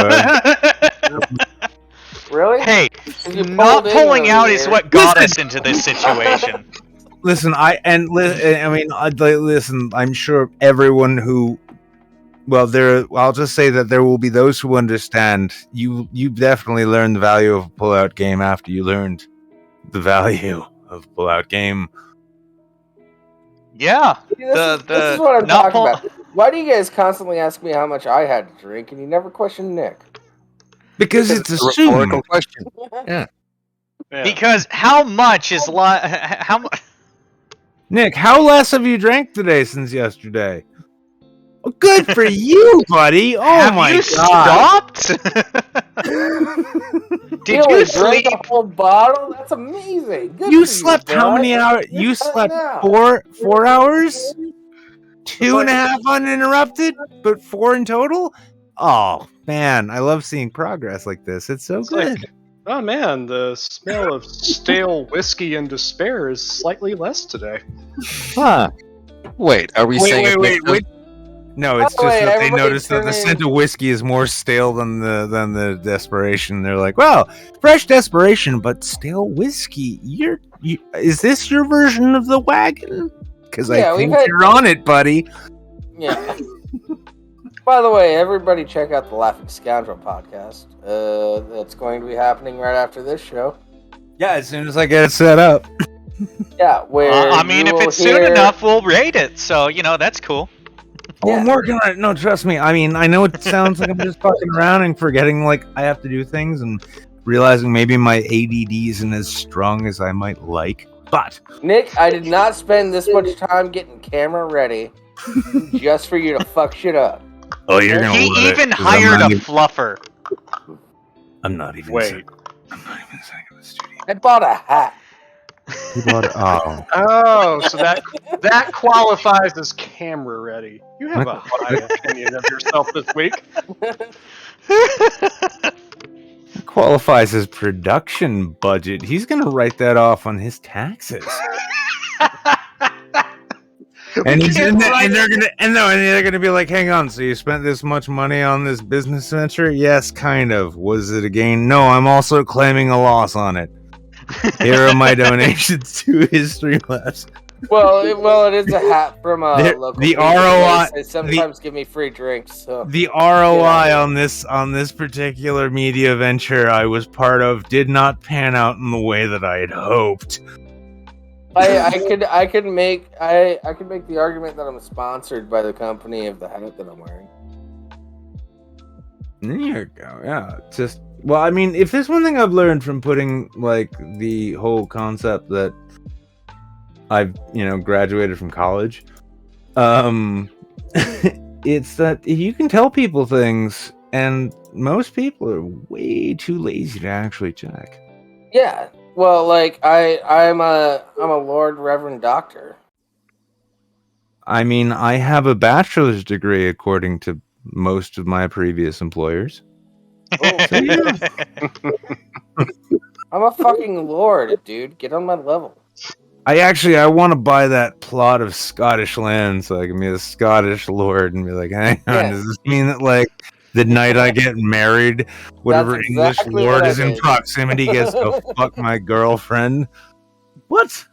Really? Hey, You not pulled in pulling over out is here. what got us into this situation. listen, listen. I'm sure everyone who, I'll just say that there will be those who understand. You definitely learned the value of a pull-out game after you learned the value of a pull-out game. Yeah. See, this is what I'm not talking about. Why do you guys constantly ask me how much I had to drink, and you never question Nick? Because it's a rhetorical assumed. question. Yeah. Because how much is how much? Nick, how less have you drank today since yesterday? Well, good for you, buddy. Oh Have my you god. stopped? You Did only you drank sleep? a whole bottle? That's amazing. Good You for slept how bud. many hours? You're You cutting slept out. 4 hours? 2.5 uninterrupted, but 4 in total? Oh man, I love seeing progress like this. It's so It's good. like, oh man, the smell of stale whiskey and despair is slightly less today. Huh. Wait, are we saying? Wait. No, it's By the just way, that they everybody noticed that the turn scent of whiskey is more stale than the desperation. They're like, well, fresh desperation, but stale whiskey. Is this your version of the wagon? Because Yeah, I we've think had- you're on it, buddy. Yeah. By the way, everybody check out the Laughing Scoundrel podcast. That's going to be happening right after this show. Yeah, as soon as I get it set up. Yeah, where I mean, you if will it's soon hear- enough, we'll rate it. So, that's cool. Oh, I'm Yeah. working on it. No, trust me. I mean, I know it sounds like I'm just fucking around and forgetting like I have to do things and realizing maybe my ADD isn't as strong as I might like. But Nick, I did not spend this much time getting camera ready just for you to fuck shit up. oh, you're gonna He love it, even 'cause I'm hired not a even- fluffer. I'm not even. Wait. I'm not even saying in the studio. I bought a hat. He bought it. Oh, Oh, so that qualifies as camera ready. You have a high opinion of yourself this week. that qualifies as production budget. He's gonna write that off on his taxes. And they're gonna be like, hang on, so you spent this much money on this business venture? Yes, kind of. Was it a gain? No, I'm also claiming a loss on it. Here are my donations to his Streamlabs. Well, it is a hat from a The- local. the pizza ROI place. They sometimes give me free drinks. So The ROI Yeah. on this particular media venture I was part of did not pan out in the way that I had hoped. I could make the argument that I'm sponsored by the company of the hat that I'm wearing. There you go. Yeah, just well, I mean, if there's one thing I've learned from putting like the whole concept that I've graduated from college, it's that you can tell people things, and most people are way too lazy to actually check. Yeah. Well, like I'm a Lord Reverend Doctor. I mean, I have a bachelor's degree according to most of my previous employers. I'm a fucking lord, dude. Get on my level. I want to buy that plot of Scottish land so I can be a Scottish lord and be like, hang on, Yeah. does this mean that like the night I get married, whatever That's English exactly lord what I is in did. proximity gets to fuck my girlfriend? What?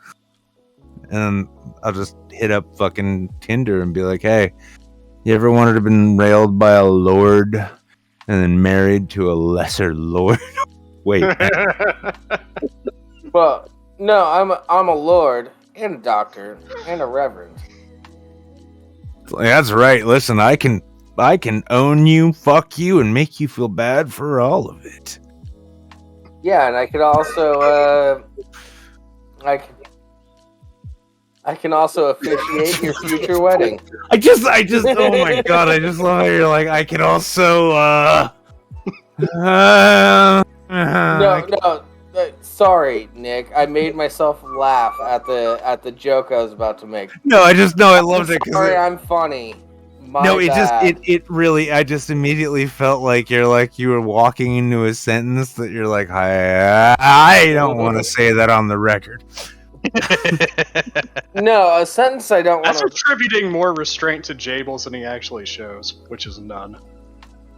And I'll just hit up fucking Tinder and be like, hey, you ever wanted to been railed by a lord and then married to a lesser lord? Wait, Well, no, I'm a lord and a doctor and a reverend. that's right. Listen, I can own you, fuck you, and make you feel bad for all of it. Yeah, and I could also I can also officiate your future wedding. I just oh my god, I just love how you're like, I can also No, sorry, Nick. I made myself laugh at the joke I was about to make. I loved it Sorry, because I'm funny. it really, I just immediately felt like you were walking into a sentence that you're like, I don't want to say that on the record. No, a sentence I don't want That's to. attributing more restraint to Jables than he actually shows, which is none.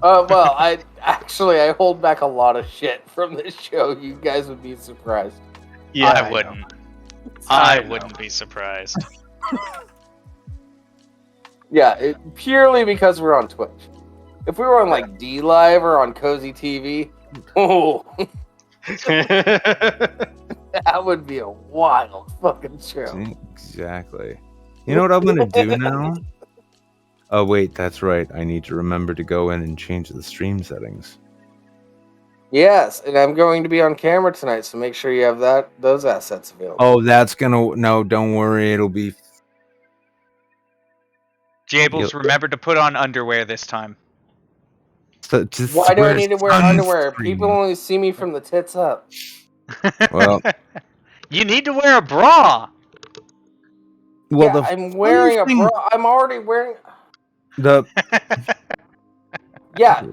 Well, I hold back a lot of shit from this show. You guys would be surprised. Yeah, I know. wouldn't. I I know. wouldn't be surprised. Yeah, purely because we're on Twitch. If we were on like D Live or on Cozy TV, oh, that would be a wild fucking show. Exactly. You know what I'm gonna do now? Oh wait, that's right. I need to remember to go in and change the stream settings. Yes, and I'm going to be on camera tonight, so make sure you have those assets available. Oh, don't worry, it'll be Jables, remember to put on underwear this time. Why do I need to wear underwear? sunscreen. People only see me from the tits up. Well, You need to wear a bra. well, Yeah, I'm wearing a bra. I'm already wearing. the Yeah,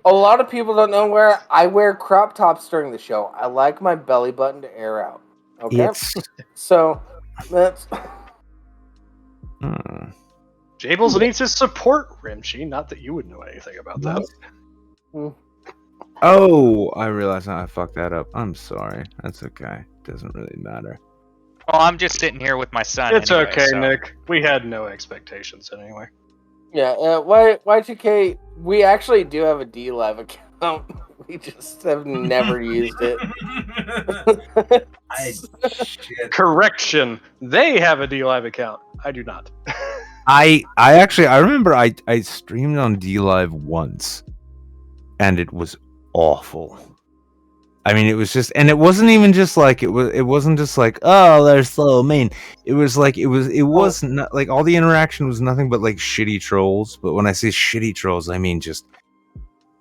a lot of people don't know where I wear crop tops during the show. I like my belly button to air out. Okay, it's so that's. hmm. Jables needs his support, Rimshee. Not that you would know anything about that. Oh, I realized I fucked that up. I'm sorry. That's okay. Doesn't really matter. Oh, I'm just sitting here with my son. It's anyway, okay, so. Nick. We had no expectations anyway. Yeah, Y2K, we actually do have a DLive account. We just have never used it. Shit. Correction. They have a DLive account. I do not. I remember I streamed on DLive once, and it was awful. I mean, it was just, and it wasn't even just like it wasn't just like, oh, they're so mean. It was like it was not like all the interaction was nothing but like shitty trolls. But when I say shitty trolls, I mean just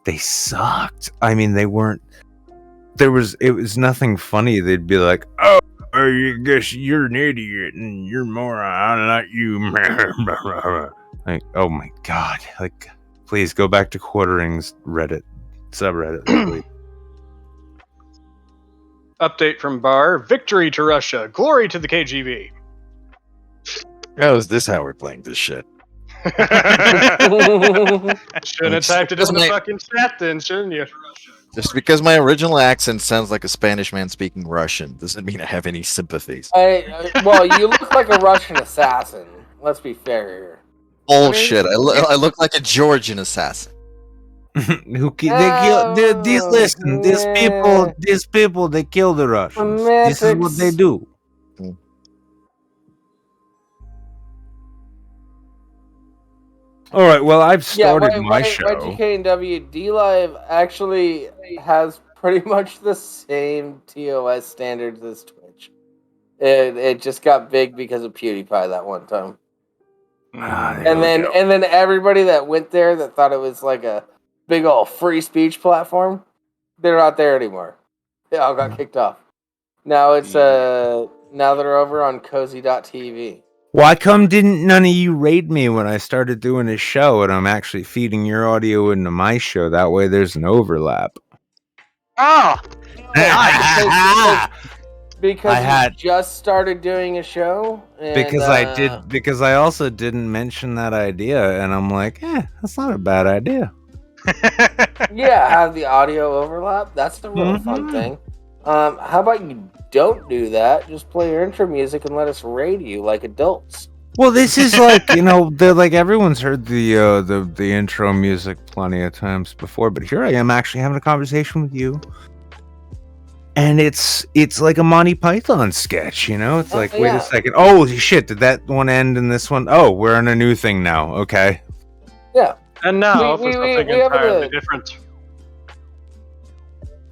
they sucked. I mean, they weren't. It was nothing funny. They'd be like, oh, I guess you're an idiot and you're moron, not you. Like, oh my god! Like, please go back to Quartering's Reddit subreddit. Please. Update from Barr. Victory to Russia. Glory to the KGB. How is this how we're playing this shit? Shouldn't have typed it in the fucking chat then, shouldn't you? Just because my original accent sounds like a Spanish man speaking Russian doesn't mean I have any sympathies. Well, you look like a Russian assassin. Let's be fair here. Bullshit. I look like a Georgian assassin. Listen, these people, they kill the Russians. This is what they do. All right. Well, I've started my show. YGK and DLive actually has pretty much the same TOS standards as Twitch. It just got big because of PewDiePie that one time. And then everybody that went there that thought it was like a big old free speech platform, they're not there anymore. They all got kicked off. Now it's now they're over on cozy.tv. Why come didn't none of you raid me when I started doing a show and I'm actually feeding your audio into my show? That way there's an overlap. Oh! Because you just started doing a show. And, because I also didn't mention that idea, and I'm like, that's not a bad idea. Yeah, have the audio overlap. That's the real fun thing. How about you don't do that? Just play your intro music and let us raid you like adults. Well, this is like, they're like everyone's heard the intro music plenty of times before, but here I am actually having a conversation with you. And it's like a Monty Python sketch, It's like, wait a second. Oh, shit, did that one end in this one? Oh, we're on a new thing now. Okay. Yeah. And now for something entirely different.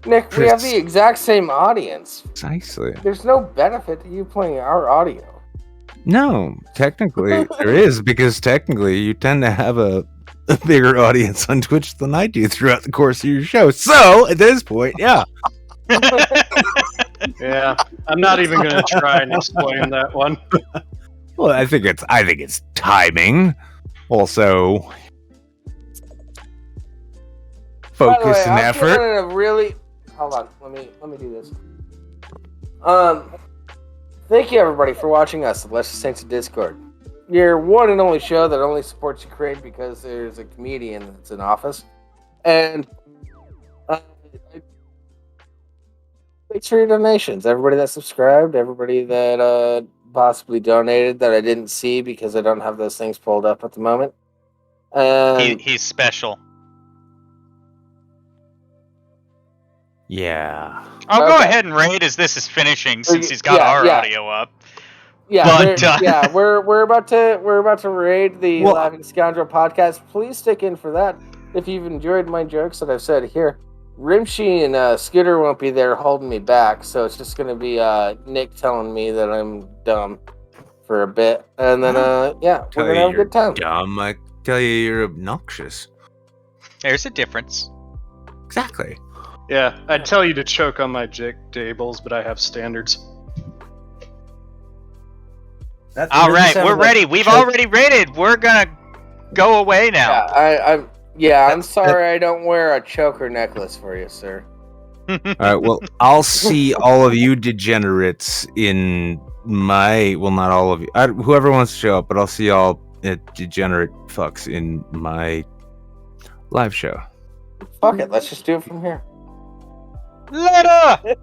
Nick, we have the exact same audience. Precisely. There's no benefit to you playing our audio. No, technically there is, because technically you tend to have a bigger audience on Twitch than I do throughout the course of your show. So, at this point, yeah. Yeah, I'm not even going to try and explain that one. Well, I think it's timing. Also, focus and effort. Hold on, let me do this. Thank you everybody for watching us, the Lesser Saints of Discord. Your one and only show that only supports Ukraine because there's a comedian that's in office. And thanks for your donations. Everybody that subscribed, everybody that possibly donated that I didn't see because I don't have those things pulled up at the moment. He's special. Yeah. I'll go ahead and raid as this is finishing since he's got our audio up. Yeah, but, we're about to raid the Laughing Scoundrel podcast. Please stick in for that. If you've enjoyed my jokes that I've said here, Rimshee and Scooter won't be there holding me back, so it's just gonna be Nick telling me that I'm dumb for a bit, and then we're gonna have a good time. Dumb. I tell you, you're obnoxious. There's a difference. Exactly. Yeah, I'd tell you to choke on my tables, but I have standards. All right, we're ready. We've already raided. We're gonna go away now. I'm sorry I don't wear a choker necklace for you, sir. All right, well, I'll see all of you degenerates in my... Well, not all of you. Whoever wants to show up, but I'll see y'all degenerate fucks in my live show. Fuck it, let's just do it from here. Later!